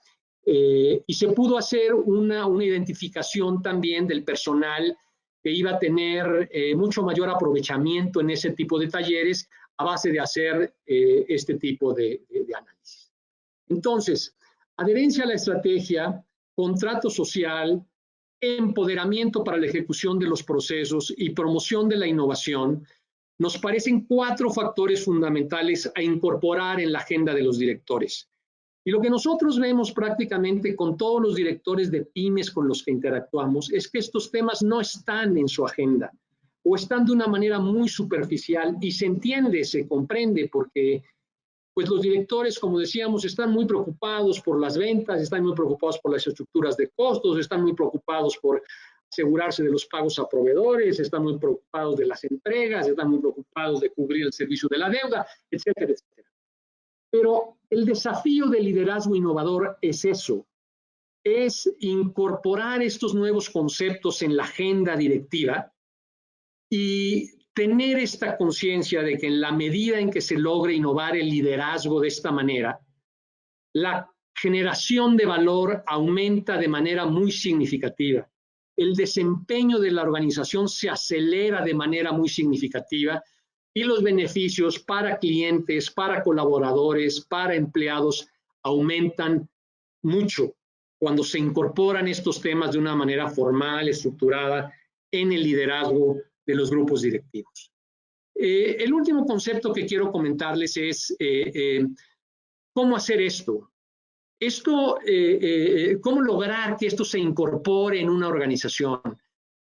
Y se pudo hacer una identificación también del personal que iba a tener mucho mayor aprovechamiento en ese tipo de talleres a base de hacer este tipo de análisis. Entonces, adherencia a la estrategia, contrato social, empoderamiento para la ejecución de los procesos y promoción de la innovación nos parecen 4 factores fundamentales a incorporar en la agenda de los directores. Y lo que nosotros vemos prácticamente con todos los directores de pymes con los que interactuamos es que estos temas no están en su agenda o están de una manera muy superficial y se entiende, se comprende porque pues los directores, como decíamos, están muy preocupados por las ventas, están muy preocupados por las estructuras de costos, están muy preocupados por asegurarse de los pagos a proveedores, están muy preocupados de las entregas, están muy preocupados de cubrir el servicio de la deuda, etcétera, etcétera. Pero el desafío del liderazgo innovador es eso, es incorporar estos nuevos conceptos en la agenda directiva y tener esta conciencia de que en la medida en que se logre innovar el liderazgo de esta manera, la generación de valor aumenta de manera muy significativa. El desempeño de la organización se acelera de manera muy significativa y los beneficios para clientes, para colaboradores, para empleados aumentan mucho cuando se incorporan estos temas de una manera formal, estructurada en el liderazgo de los grupos directivos. El último concepto que quiero comentarles es cómo hacer esto. ¿Cómo lograr que esto se incorpore en una organización?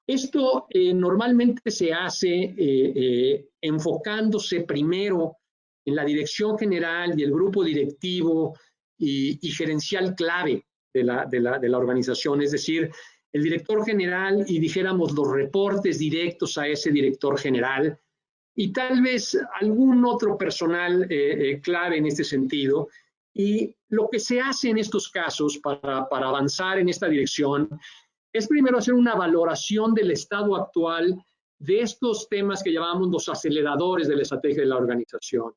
Esto normalmente se hace enfocándose primero en la dirección general y el grupo directivo y gerencial clave de la organización, es decir, el director general y dijéramos los reportes directos a ese director general y tal vez algún otro personal clave en este sentido. Y lo que se hace en estos casos para avanzar en esta dirección es primero hacer una valoración del estado actual de estos temas que llamamos los aceleradores de la estrategia de la organización.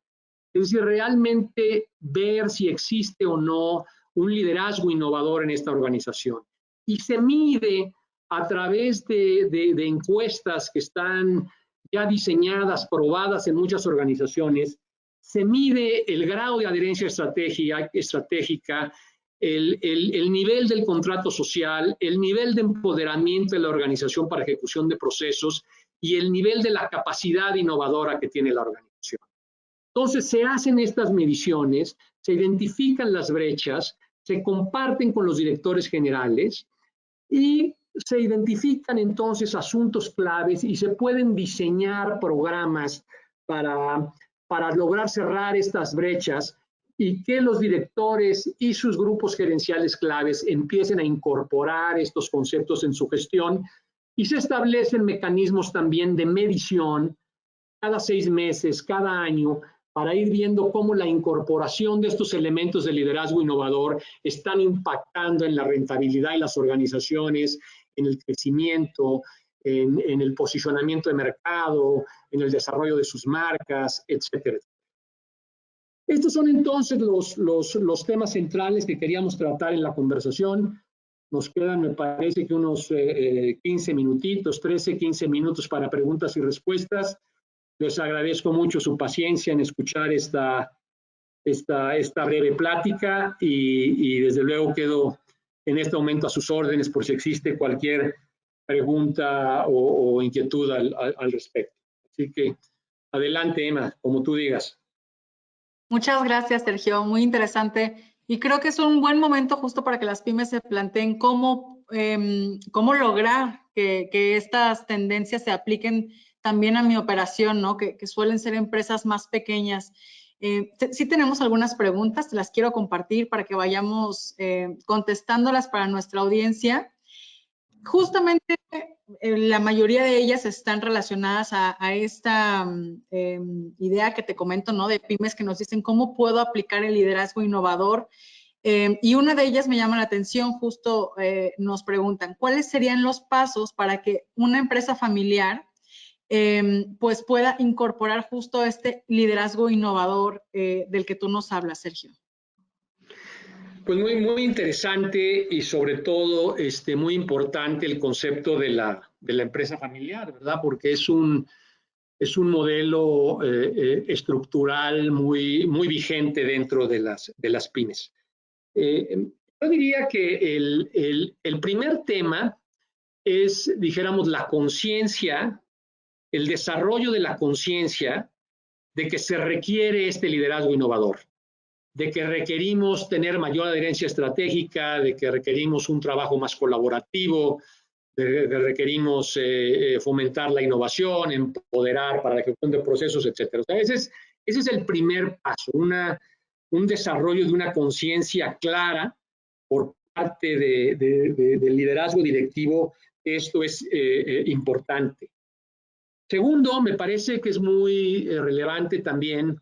Es decir, realmente ver si existe o no un liderazgo innovador en esta organización. Y se mide a través de encuestas que están ya diseñadas, probadas en muchas organizaciones. Se mide el grado de adherencia estratégica, el nivel del contrato social, el nivel de empoderamiento de la organización para ejecución de procesos y el nivel de la capacidad innovadora que tiene la organización. Entonces se hacen estas mediciones, se identifican las brechas, se comparten con los directores generales y se identifican entonces asuntos claves y se pueden diseñar programas para lograr cerrar estas brechas y que los directores y sus grupos gerenciales claves empiecen a incorporar estos conceptos en su gestión y se establecen mecanismos también de medición cada 6 meses, cada año, para ir viendo cómo la incorporación de estos elementos de liderazgo innovador están impactando en la rentabilidad de las organizaciones, en el crecimiento, en el posicionamiento de mercado, en el desarrollo de sus marcas, etcétera. Estos son entonces los temas centrales que queríamos tratar en la conversación. Nos quedan, me parece que unos 15 minutitos, 13, 15 minutos para preguntas y respuestas. Les agradezco mucho su paciencia en escuchar esta breve plática y desde luego quedo en este momento a sus órdenes por si existe cualquier pregunta o inquietud al respecto. Así que adelante, Emma, como tú digas. Muchas gracias, Sergio. Muy interesante. Y creo que es un buen momento justo para que las pymes se planteen cómo lograr que estas tendencias se apliquen también a mi operación, ¿no? Que suelen ser empresas más pequeñas. Sí tenemos algunas preguntas, te las quiero compartir para que vayamos contestándolas para nuestra audiencia. Justamente la mayoría de ellas están relacionadas a esta idea que te comento, ¿no? De pymes que nos dicen cómo puedo aplicar el liderazgo innovador. Y una de ellas me llama la atención, justo nos preguntan, ¿cuáles serían los pasos para que una empresa familiar pues pueda incorporar justo este liderazgo innovador del que tú nos hablas, Sergio? Pues muy interesante y sobre todo muy importante el concepto de la empresa familiar, ¿verdad? Porque es un modelo estructural muy vigente dentro de las pymes. Yo diría que el primer tema es, dijéramos, la conciencia, el desarrollo de la conciencia de que se requiere este liderazgo innovador, de que requerimos tener mayor adherencia estratégica, de que requerimos un trabajo más colaborativo, de que requerimos fomentar la innovación, empoderar para la ejecución de procesos, etc. O sea, ese es el primer paso, un desarrollo de una conciencia clara por parte del liderazgo directivo. Esto es importante. Segundo, me parece que es muy relevante también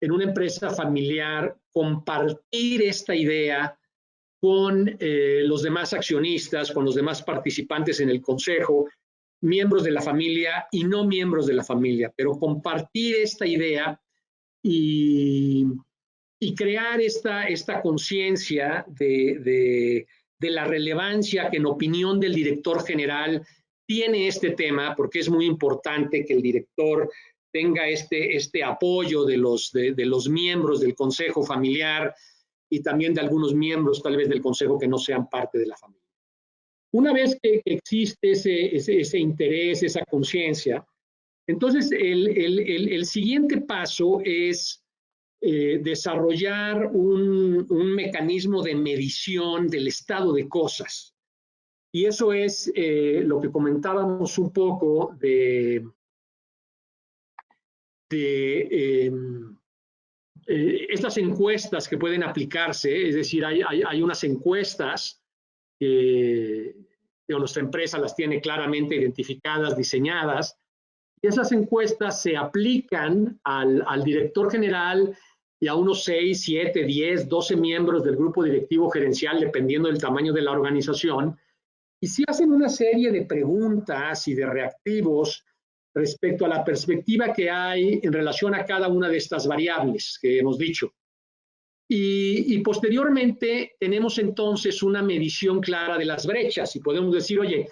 en una empresa familiar compartir esta idea con los demás accionistas, con los demás participantes en el consejo, miembros de la familia y no miembros de la familia, pero compartir esta idea y crear esta conciencia de la relevancia que en opinión del director general tiene este tema, porque es muy importante que el director tenga este apoyo de los miembros del consejo familiar y también de algunos miembros tal vez del consejo que no sean parte de la familia. Una vez que existe ese interés, esa conciencia, entonces el siguiente paso es desarrollar un mecanismo de medición del estado de cosas. Y eso es lo que comentábamos un poco de estas encuestas que pueden aplicarse, es decir, hay unas encuestas que nuestra empresa las tiene claramente identificadas, diseñadas, y esas encuestas se aplican al director general y a unos 6, 7, 10, 12 miembros del grupo directivo gerencial, dependiendo del tamaño de la organización, y si hacen una serie de preguntas y de reactivos respecto a la perspectiva que hay en relación a cada una de estas variables que hemos dicho. Y posteriormente tenemos entonces una medición clara de las brechas y podemos decir, oye,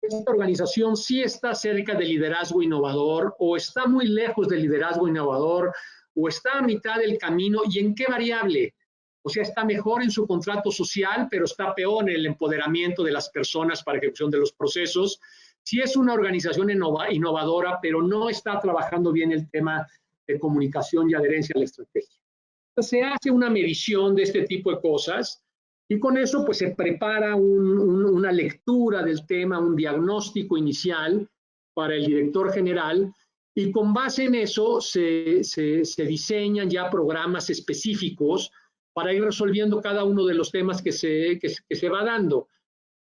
esta organización sí está cerca del liderazgo innovador o está muy lejos del liderazgo innovador o está a mitad del camino y en qué variable. O sea, está mejor en su contrato social, pero está peor en el empoderamiento de las personas para ejecución de los procesos. Si es una organización innovadora, pero no está trabajando bien el tema de comunicación y adherencia a la estrategia. Entonces, se hace una medición de este tipo de cosas y con eso pues se prepara una lectura del tema, un diagnóstico inicial para el director general y con base en eso se diseñan ya programas específicos para ir resolviendo cada uno de los temas que se va dando.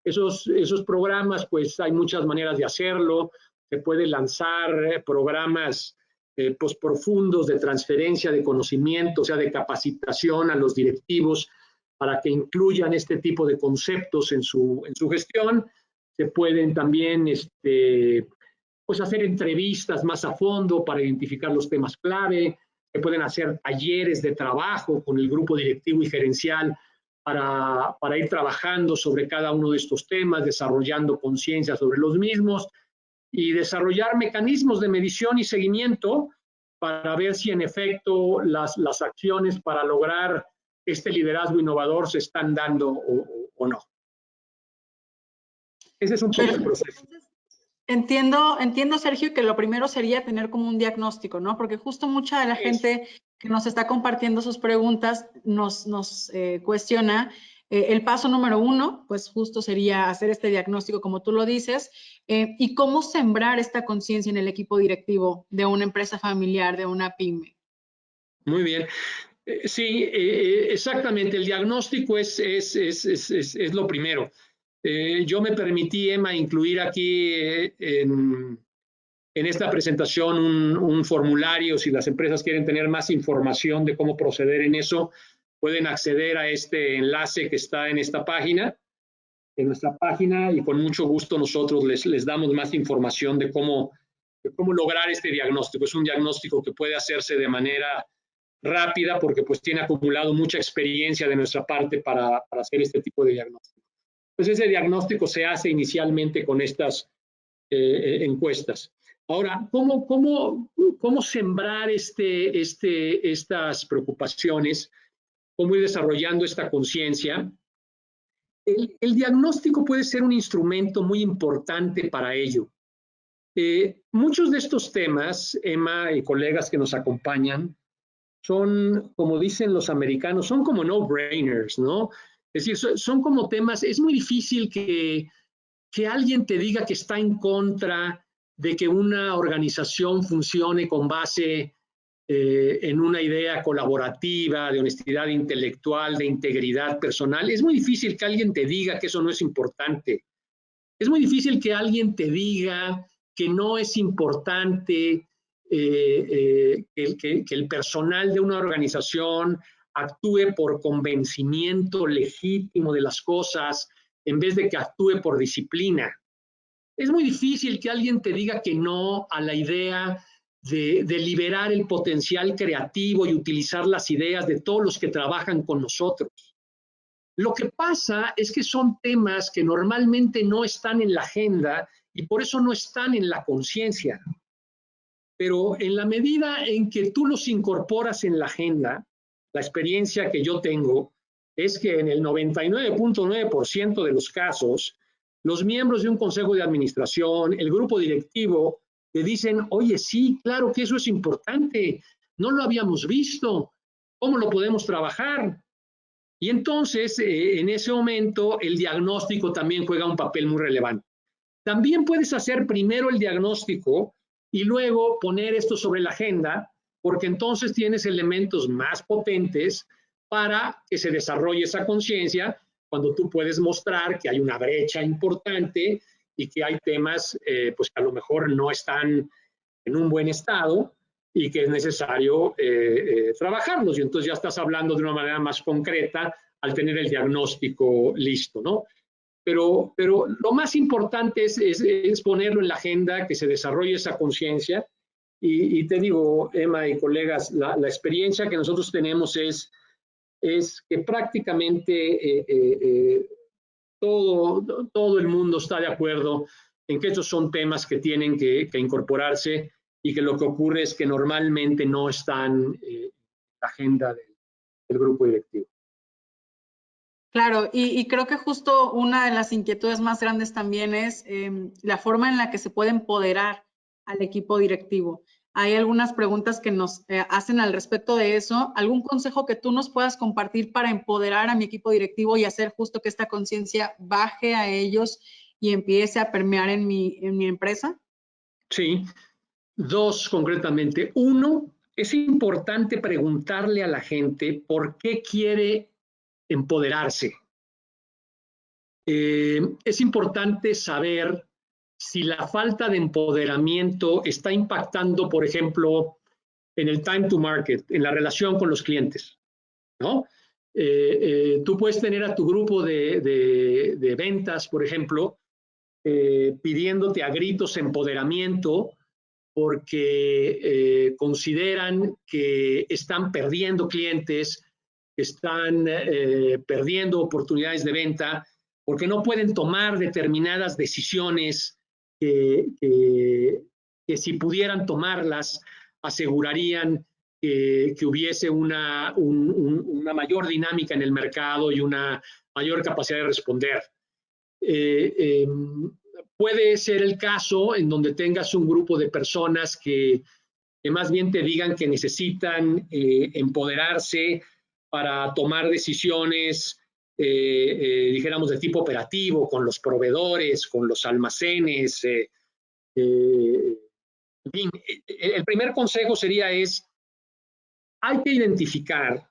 Esos programas, pues hay muchas maneras de hacerlo. Se puede lanzar programas pues, profundos de transferencia de conocimiento, o sea, de capacitación a los directivos para que incluyan este tipo de conceptos en su gestión. Se pueden también pues hacer entrevistas más a fondo para identificar los temas clave. Se pueden hacer talleres de trabajo con el grupo directivo y gerencial para ir trabajando sobre cada uno de estos temas, desarrollando conciencia sobre los mismos y desarrollar mecanismos de medición y seguimiento para ver si en efecto las acciones para lograr este liderazgo innovador se están dando o no. Ese es un poco el proceso. Entiendo, Sergio, que lo primero sería tener como un diagnóstico, ¿no? Porque justo mucha de la gente que nos está compartiendo sus preguntas nos cuestiona. El paso número 1, pues justo sería hacer este diagnóstico, como tú lo dices, y cómo sembrar esta conciencia en el equipo directivo de una empresa familiar, de una pyme. Muy bien. Sí, exactamente. El diagnóstico es lo primero. Yo me permití, Emma, incluir aquí en esta presentación un formulario. Si las empresas quieren tener más información de cómo proceder en eso, pueden acceder a este enlace que está en esta página, en nuestra página, y con mucho gusto nosotros les damos más información de cómo lograr este diagnóstico. Es un diagnóstico que puede hacerse de manera rápida porque pues tiene acumulado mucha experiencia de nuestra parte para hacer este tipo de diagnóstico. Pues ese diagnóstico se hace inicialmente con estas encuestas. Ahora, ¿cómo sembrar estas preocupaciones? ¿Cómo ir desarrollando esta conciencia? El diagnóstico puede ser un instrumento muy importante para ello. Muchos de estos temas, Emma y colegas que nos acompañan, son, como dicen los americanos, son como no-brainers, ¿no? Es decir, son como temas, es muy difícil que alguien te diga que está en contra de que una organización funcione con base en una idea colaborativa, de honestidad intelectual, de integridad personal. Es muy difícil que alguien te diga que eso no es importante. Es muy difícil que alguien te diga que no es importante que el personal de una organización actúe por convencimiento legítimo de las cosas en vez de que actúe por disciplina. Es muy difícil que alguien te diga que no a la idea de liberar el potencial creativo y utilizar las ideas de todos los que trabajan con nosotros. Lo que pasa es que son temas que normalmente no están en la agenda y por eso no están en la conciencia. Pero en la medida en que tú los incorporas en la agenda, la experiencia que yo tengo es que en el 99.9% de los casos, los miembros de un consejo de administración, el grupo directivo, te dicen, oye, sí, claro que eso es importante, no lo habíamos visto, ¿cómo lo podemos trabajar? Y entonces, en ese momento, el diagnóstico también juega un papel muy relevante. También puedes hacer primero el diagnóstico y luego poner esto sobre la agenda, porque entonces tienes elementos más potentes para que se desarrolle esa conciencia cuando tú puedes mostrar que hay una brecha importante y que hay temas pues que a lo mejor no están en un buen estado y que es necesario trabajarlos. Y entonces ya estás hablando de una manera más concreta al tener el diagnóstico listo, ¿no? pero lo más importante es ponerlo en la agenda, que se desarrolle esa conciencia. Y te digo, Emma y colegas, la experiencia que nosotros tenemos es que prácticamente todo el mundo está de acuerdo en que estos son temas que tienen que incorporarse, y que lo que ocurre es que normalmente no están en la agenda del grupo directivo. Claro, y creo que justo una de las inquietudes más grandes también es la forma en la que se puede empoderar al equipo directivo. Hay algunas preguntas que nos hacen al respecto de eso. ¿Algún consejo que tú nos puedas compartir para empoderar a mi equipo directivo y hacer justo que esta conciencia baje a ellos y empiece a permear en mi empresa? Sí, dos concretamente. Uno, es importante preguntarle a la gente por qué quiere empoderarse. Es importante saber si la falta de empoderamiento está impactando, por ejemplo, en el time to market, en la relación con los clientes, ¿no? Tú puedes tener a tu grupo de ventas, por ejemplo, pidiéndote a gritos empoderamiento, porque consideran que están perdiendo clientes, que están perdiendo oportunidades de venta, porque no pueden tomar determinadas decisiones que si pudieran tomarlas asegurarían que hubiese una mayor dinámica en el mercado y una mayor capacidad de responder. Puede ser el caso en donde tengas un grupo de personas que más bien te digan que necesitan empoderarse para tomar decisiones, dijéramos, de tipo operativo, con los proveedores, con los almacenes. En fin, el primer consejo sería hay que identificar,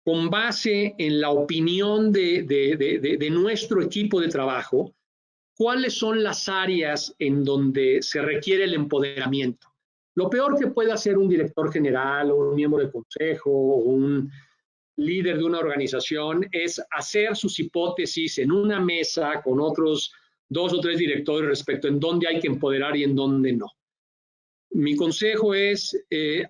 con base en la opinión de nuestro equipo de trabajo, cuáles son las áreas en donde se requiere el empoderamiento. Lo peor que puede hacer un director general o un miembro de consejo o un líder de una organización es hacer sus hipótesis en una mesa con otros 2 o 3 directores respecto en dónde hay que empoderar y en dónde no. Mi consejo es,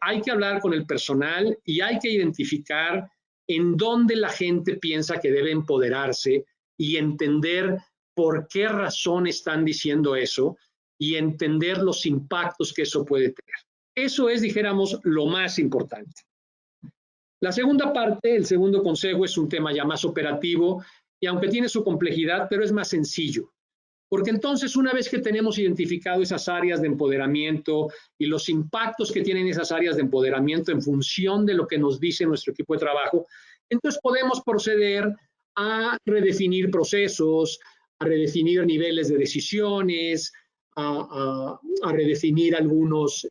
hay que hablar con el personal y hay que identificar en dónde la gente piensa que debe empoderarse y entender por qué razón están diciendo eso y entender los impactos que eso puede tener. Eso es, dijéramos, lo más importante. La segunda parte, el segundo consejo, es un tema ya más operativo y aunque tiene su complejidad, pero es más sencillo. Porque entonces, una vez que tenemos identificado esas áreas de empoderamiento y los impactos que tienen esas áreas de empoderamiento en función de lo que nos dice nuestro equipo de trabajo, entonces podemos proceder a redefinir procesos, a redefinir niveles de decisiones, a redefinir algunos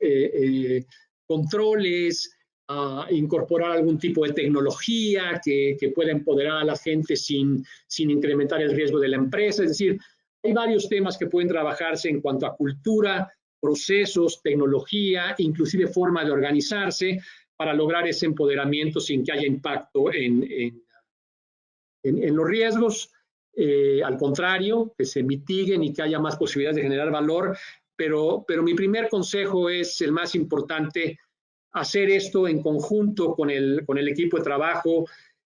controles, a incorporar algún tipo de tecnología que pueda empoderar a la gente sin incrementar el riesgo de la empresa. Es decir, hay varios temas que pueden trabajarse en cuanto a cultura, procesos, tecnología, inclusive forma de organizarse para lograr ese empoderamiento sin que haya impacto en los riesgos. Al contrario, que se mitiguen y que haya más posibilidades de generar valor. Pero mi primer consejo es el más importante: hacer esto en conjunto con el equipo de trabajo,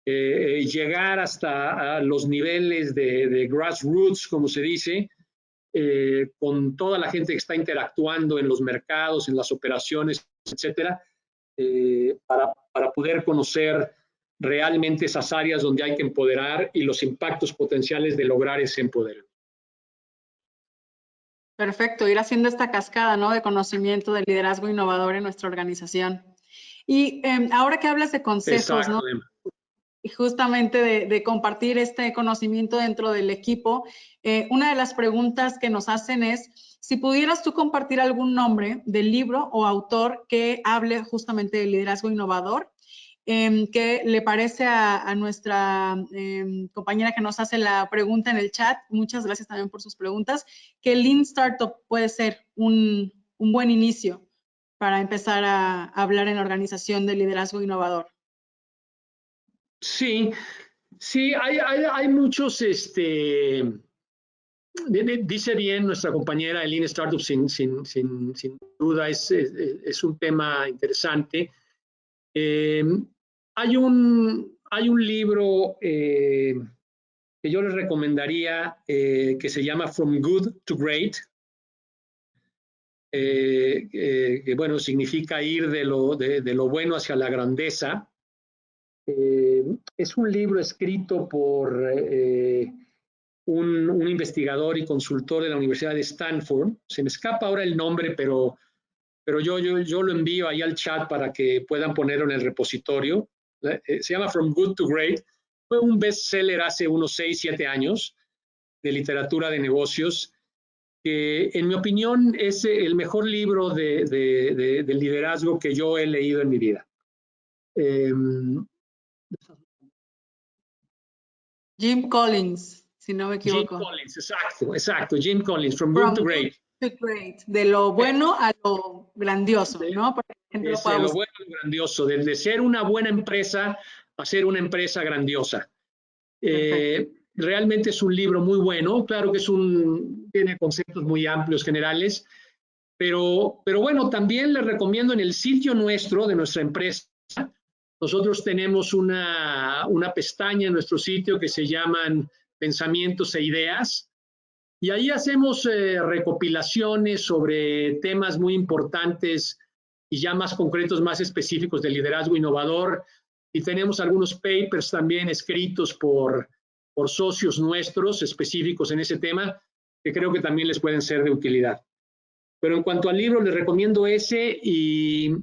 llegar hasta los niveles de grassroots, como se dice, con toda la gente que está interactuando en los mercados, en las operaciones, etcétera, para poder conocer realmente esas áreas donde hay que empoderar y los impactos potenciales de lograr ese empoderamiento. Perfecto, ir haciendo esta cascada, ¿no?, de conocimiento del liderazgo innovador en nuestra organización. Y ahora que hablas de consejos, ¿no?, y justamente de compartir este conocimiento dentro del equipo, una de las preguntas que nos hacen es si pudieras tú compartir algún nombre del libro o autor que hable justamente del liderazgo innovador, que le parece a nuestra compañera que nos hace la pregunta en el chat. Muchas gracias también por sus preguntas, que Lean Startup puede ser un buen inicio para empezar a hablar en la organización de liderazgo innovador. Sí, hay muchos dice bien nuestra compañera Lean Startup, sin duda, es un tema interesante. Hay un libro que yo les recomendaría que se llama From Good to Great, que bueno, significa ir de lo bueno hacia la grandeza. Es un libro escrito por un investigador y consultor de la Universidad de Stanford. Se me escapa ahora el nombre, pero yo lo envío ahí al chat para que puedan ponerlo en el repositorio. Se llama From Good to Great. Fue un bestseller hace unos 6, 7 años de literatura de negocios, que en mi opinión es el mejor libro de liderazgo que yo he leído en mi vida. Jim Collins, si no me equivoco. Jim Collins, exacto, Jim Collins, From Good to Great. De lo bueno a lo grandioso, ¿no? Para que la gente lo pueda lo bueno a lo grandioso, de ser una buena empresa a ser una empresa grandiosa. Realmente es un libro muy bueno, claro que tiene conceptos muy amplios, generales, pero bueno, también les recomiendo en el sitio de nuestra empresa, nosotros tenemos una pestaña en nuestro sitio que se llaman Pensamientos e Ideas, y ahí hacemos recopilaciones sobre temas muy importantes y ya más concretos, más específicos de liderazgo innovador, y tenemos algunos papers también escritos por socios nuestros específicos en ese tema, que creo que también les pueden ser de utilidad. Pero en cuanto al libro, les recomiendo ese, y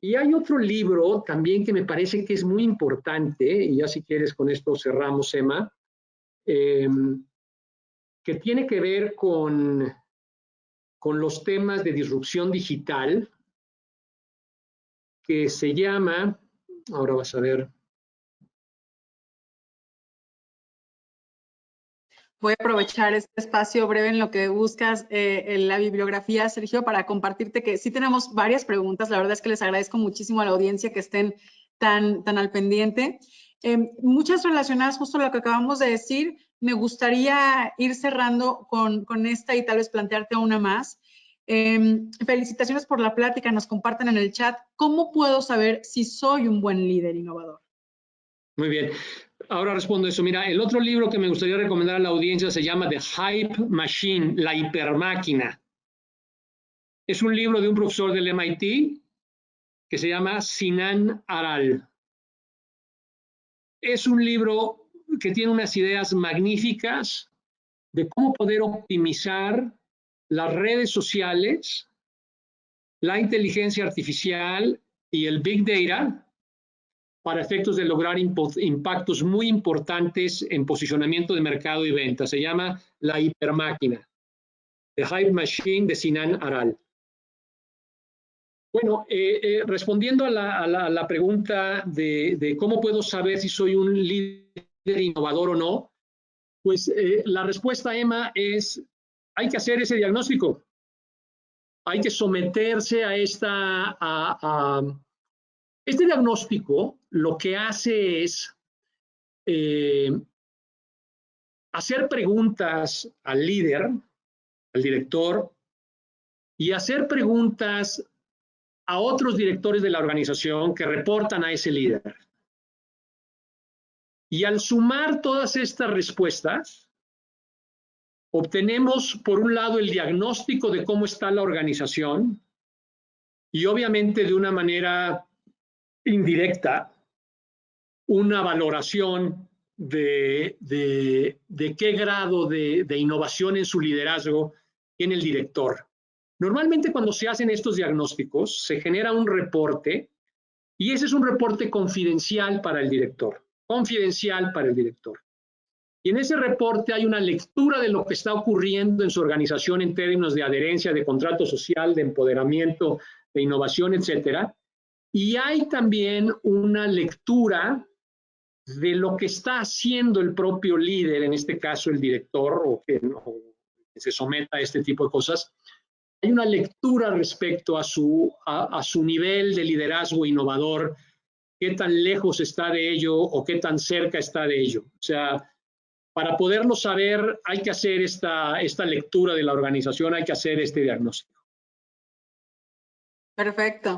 hay otro libro también que me parece que es muy importante, y ya si quieres con esto cerramos, Emma, que tiene que ver con los temas de disrupción digital, que se llama, ahora vas a ver. Voy a aprovechar este espacio breve en lo que buscas en la bibliografía, Sergio, para compartirte que sí tenemos varias preguntas. La verdad es que les agradezco muchísimo a la audiencia que estén tan al pendiente. Muchas relacionadas justo a lo que acabamos de decir. Me gustaría ir cerrando con esta y tal vez plantearte una más. Felicitaciones por la plática. Nos comparten en el chat. ¿Cómo puedo saber si soy un buen líder innovador? Muy bien. Ahora respondo eso. Mira, el otro libro que me gustaría recomendar a la audiencia se llama The Hype Machine, la hipermáquina. Es un libro de un profesor del MIT que se llama Sinan Aral. Es un libro que tiene unas ideas magníficas de cómo poder optimizar las redes sociales, la inteligencia artificial y el Big Data para efectos de lograr impactos muy importantes en posicionamiento de mercado y venta. Se llama La Hipermáquina, The Hype Machine, de Sinan Aral. Bueno, respondiendo a la pregunta de cómo puedo saber si soy un líder innovador o no, pues la respuesta, Emma, es hay que hacer ese diagnóstico. Hay que someterse a este diagnóstico. Lo que hace es hacer preguntas al líder, al director, y hacer preguntas a otros directores de la organización que reportan a ese líder. Y al sumar todas estas respuestas, obtenemos, por un lado, el diagnóstico de cómo está la organización, y obviamente de una manera indirecta, una valoración de qué grado de innovación en su liderazgo tiene el director. Normalmente cuando se hacen estos diagnósticos se genera un reporte, y ese es un reporte confidencial para el director, Y en ese reporte hay una lectura de lo que está ocurriendo en su organización en términos de adherencia, de contrato social, de empoderamiento, de innovación, etcétera. Y hay también una lectura de lo que está haciendo el propio líder, en este caso el director, o que se someta a este tipo de cosas. Hay una lectura respecto a su nivel de liderazgo innovador, qué tan lejos está de ello o qué tan cerca está de ello. O sea, Para poderlo saber, hay que hacer esta lectura de la organización, hay que hacer este diagnóstico. Perfecto.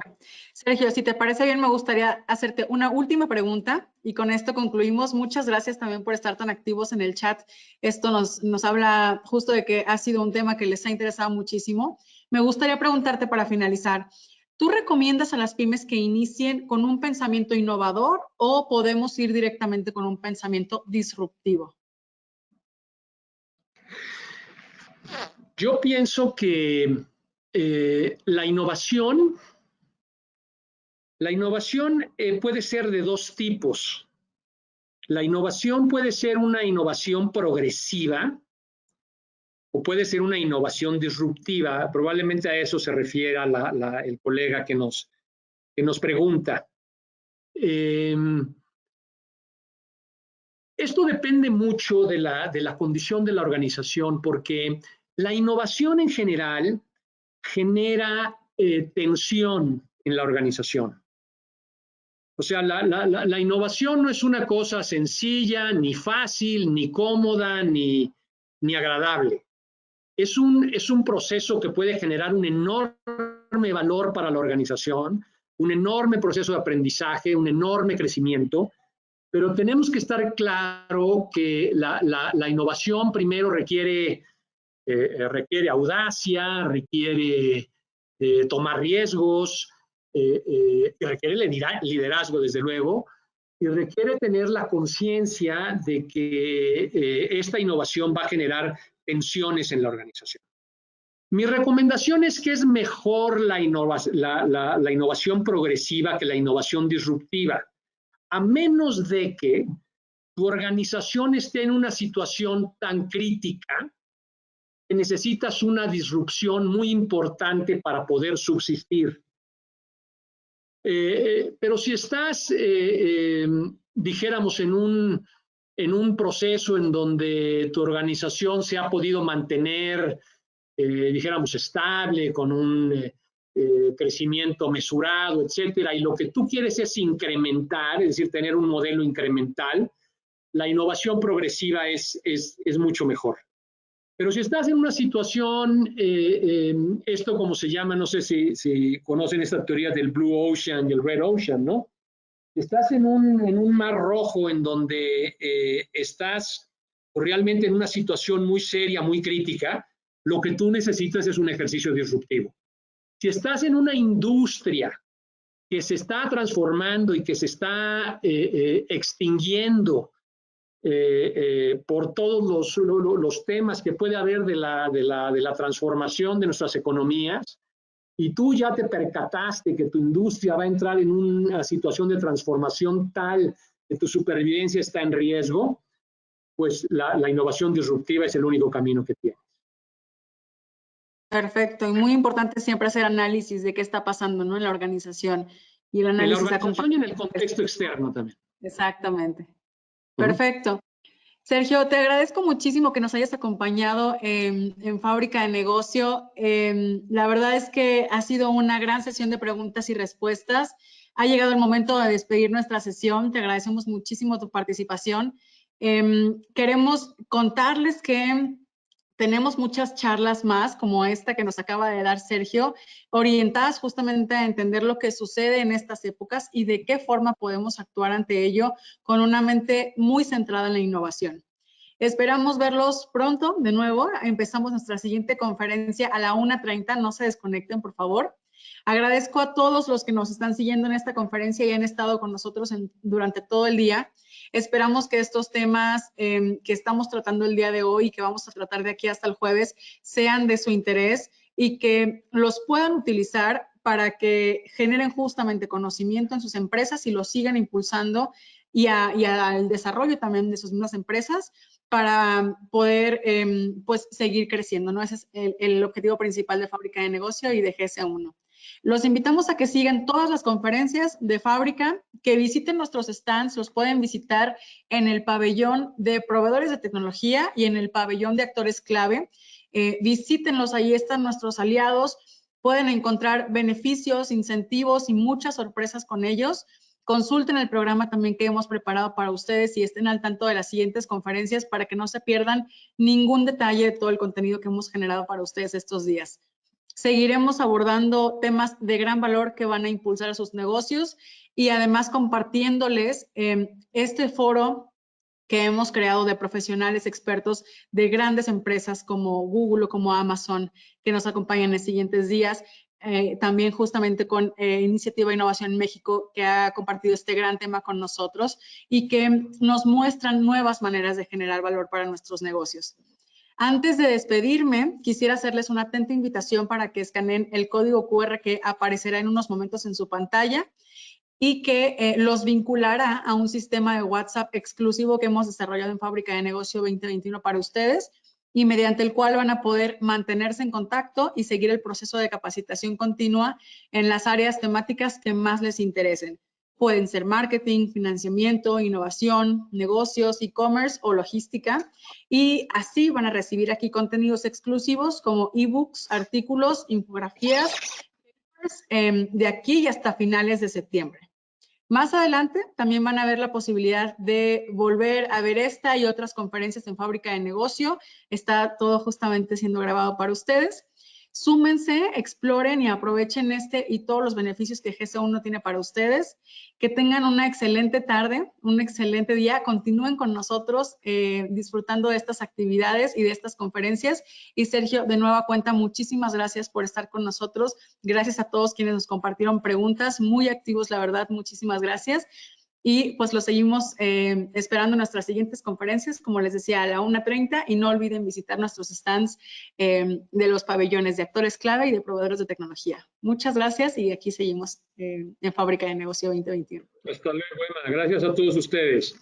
Sergio, si te parece bien, me gustaría hacerte una última pregunta y con esto concluimos. Muchas gracias también por estar tan activos en el chat. Esto nos habla justo de que ha sido un tema que les ha interesado muchísimo. Me gustaría preguntarte para finalizar, ¿tú recomiendas a las pymes que inicien con un pensamiento innovador o podemos ir directamente con un pensamiento disruptivo? Yo pienso que la innovación puede ser de dos tipos. La innovación puede ser una innovación progresiva o puede ser una innovación disruptiva. Probablemente a eso se refiere el colega que nos pregunta. Esto depende mucho de la condición de la organización, porque la innovación en general genera tensión en la organización. O sea, la innovación no es una cosa sencilla, ni fácil, ni cómoda, ni agradable. Es un proceso que puede generar un enorme valor para la organización, un enorme proceso de aprendizaje, un enorme crecimiento, pero tenemos que estar claro que la innovación primero requiere audacia, requiere tomar riesgos, requiere liderazgo, desde luego, y requiere tener la conciencia de que esta innovación va a generar tensiones en la organización. Mi recomendación es que es mejor la innovación progresiva que la innovación disruptiva, a menos de que tu organización esté en una situación tan crítica que necesitas una disrupción muy importante para poder subsistir. Pero si estás, dijéramos, en un proceso en donde tu organización se ha podido mantener, dijéramos, estable, con un crecimiento mesurado, etcétera, y lo que tú quieres es incrementar, es decir, tener un modelo incremental, la innovación progresiva es mucho mejor. Pero si estás en una situación, esto como se llama, no sé si conocen esta teoría del Blue Ocean y el Red Ocean, ¿no? Estás en un mar rojo en donde estás realmente en una situación muy seria, muy crítica, lo que tú necesitas es un ejercicio disruptivo. Si estás en una industria que se está transformando y que se está extinguiendo por todos los temas que puede haber de la transformación de nuestras economías, y tú ya te percataste que tu industria va a entrar en una situación de transformación tal que tu supervivencia está en riesgo, pues la innovación disruptiva es el único camino que tienes. Perfecto, y muy importante siempre hacer análisis de qué está pasando, ¿no?, en la organización. Y el análisis en la organización y en el contexto externo también. Exactamente. Perfecto. Sergio, te agradezco muchísimo que nos hayas acompañado en Fábrica de Negocio. La verdad es que ha sido una gran sesión de preguntas y respuestas. Ha llegado el momento de despedir nuestra sesión. Te agradecemos muchísimo tu participación. Queremos contarles que tenemos muchas charlas más, como esta que nos acaba de dar Sergio, orientadas justamente a entender lo que sucede en estas épocas y de qué forma podemos actuar ante ello con una mente muy centrada en la innovación. Esperamos verlos pronto de nuevo. Empezamos nuestra siguiente conferencia a la 1:30. No se desconecten, por favor. Agradezco a todos los que nos están siguiendo en esta conferencia y han estado con nosotros durante todo el día. Esperamos que estos temas que estamos tratando el día de hoy y que vamos a tratar de aquí hasta el jueves sean de su interés y que los puedan utilizar para que generen justamente conocimiento en sus empresas y los sigan impulsando y al desarrollo también de sus mismas empresas para poder pues seguir creciendo, ¿no? Ese es el objetivo principal de Fábrica de Negocio y de GS1. Los invitamos a que sigan todas las conferencias de Fábrica, que visiten nuestros stands, los pueden visitar en el pabellón de proveedores de tecnología y en el pabellón de actores clave. Visítenlos, ahí están nuestros aliados, pueden encontrar beneficios, incentivos y muchas sorpresas con ellos. Consulten el programa también que hemos preparado para ustedes y estén al tanto de las siguientes conferencias para que no se pierdan ningún detalle de todo el contenido que hemos generado para ustedes estos días. Seguiremos abordando temas de gran valor que van a impulsar a sus negocios y además compartiéndoles este foro que hemos creado de profesionales expertos de grandes empresas como Google o como Amazon que nos acompañan en los siguientes días. También justamente con Iniciativa Innovación México, que ha compartido este gran tema con nosotros y que nos muestran nuevas maneras de generar valor para nuestros negocios. Antes de despedirme, quisiera hacerles una atenta invitación para que escaneen el código QR que aparecerá en unos momentos en su pantalla y que los vinculará a un sistema de WhatsApp exclusivo que hemos desarrollado en Fábrica de Negocio 2021 para ustedes, y mediante el cual van a poder mantenerse en contacto y seguir el proceso de capacitación continua en las áreas temáticas que más les interesen. Pueden ser marketing, financiamiento, innovación, negocios, e-commerce o logística. Y así van a recibir aquí contenidos exclusivos como ebooks, artículos, infografías, de aquí y hasta finales de septiembre. Más adelante también van a ver la posibilidad de volver a ver esta y otras conferencias en Fábrica de Negocio. Está todo justamente siendo grabado para ustedes. Súmense, exploren y aprovechen este y todos los beneficios que GC1 tiene para ustedes. Que tengan una excelente tarde, un excelente día. Continúen con nosotros disfrutando de estas actividades y de estas conferencias. Y Sergio, de nueva cuenta, muchísimas gracias por estar con nosotros. Gracias a todos quienes nos compartieron preguntas, muy activos, la verdad, muchísimas gracias. Y pues lo seguimos esperando en nuestras siguientes conferencias, como les decía, a la 1:30, y no olviden visitar nuestros stands de los pabellones de actores clave y de proveedores de tecnología. Muchas gracias y aquí seguimos en Fábrica de Negocio 2021. Hasta luego, Emma. Gracias a todos ustedes.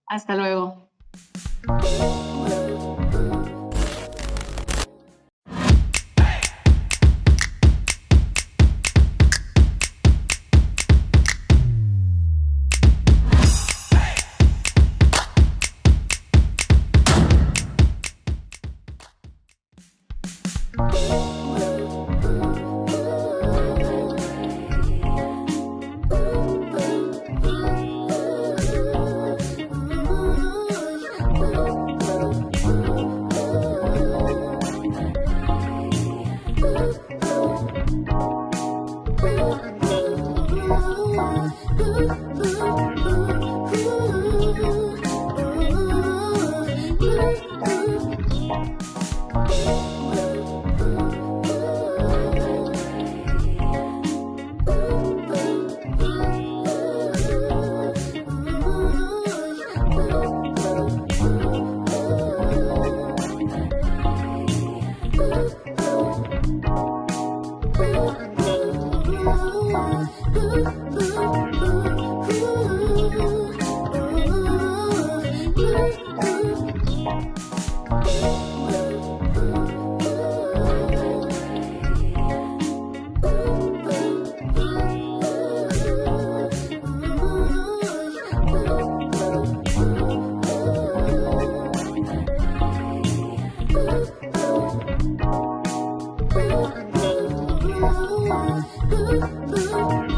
Hasta luego. Ooh.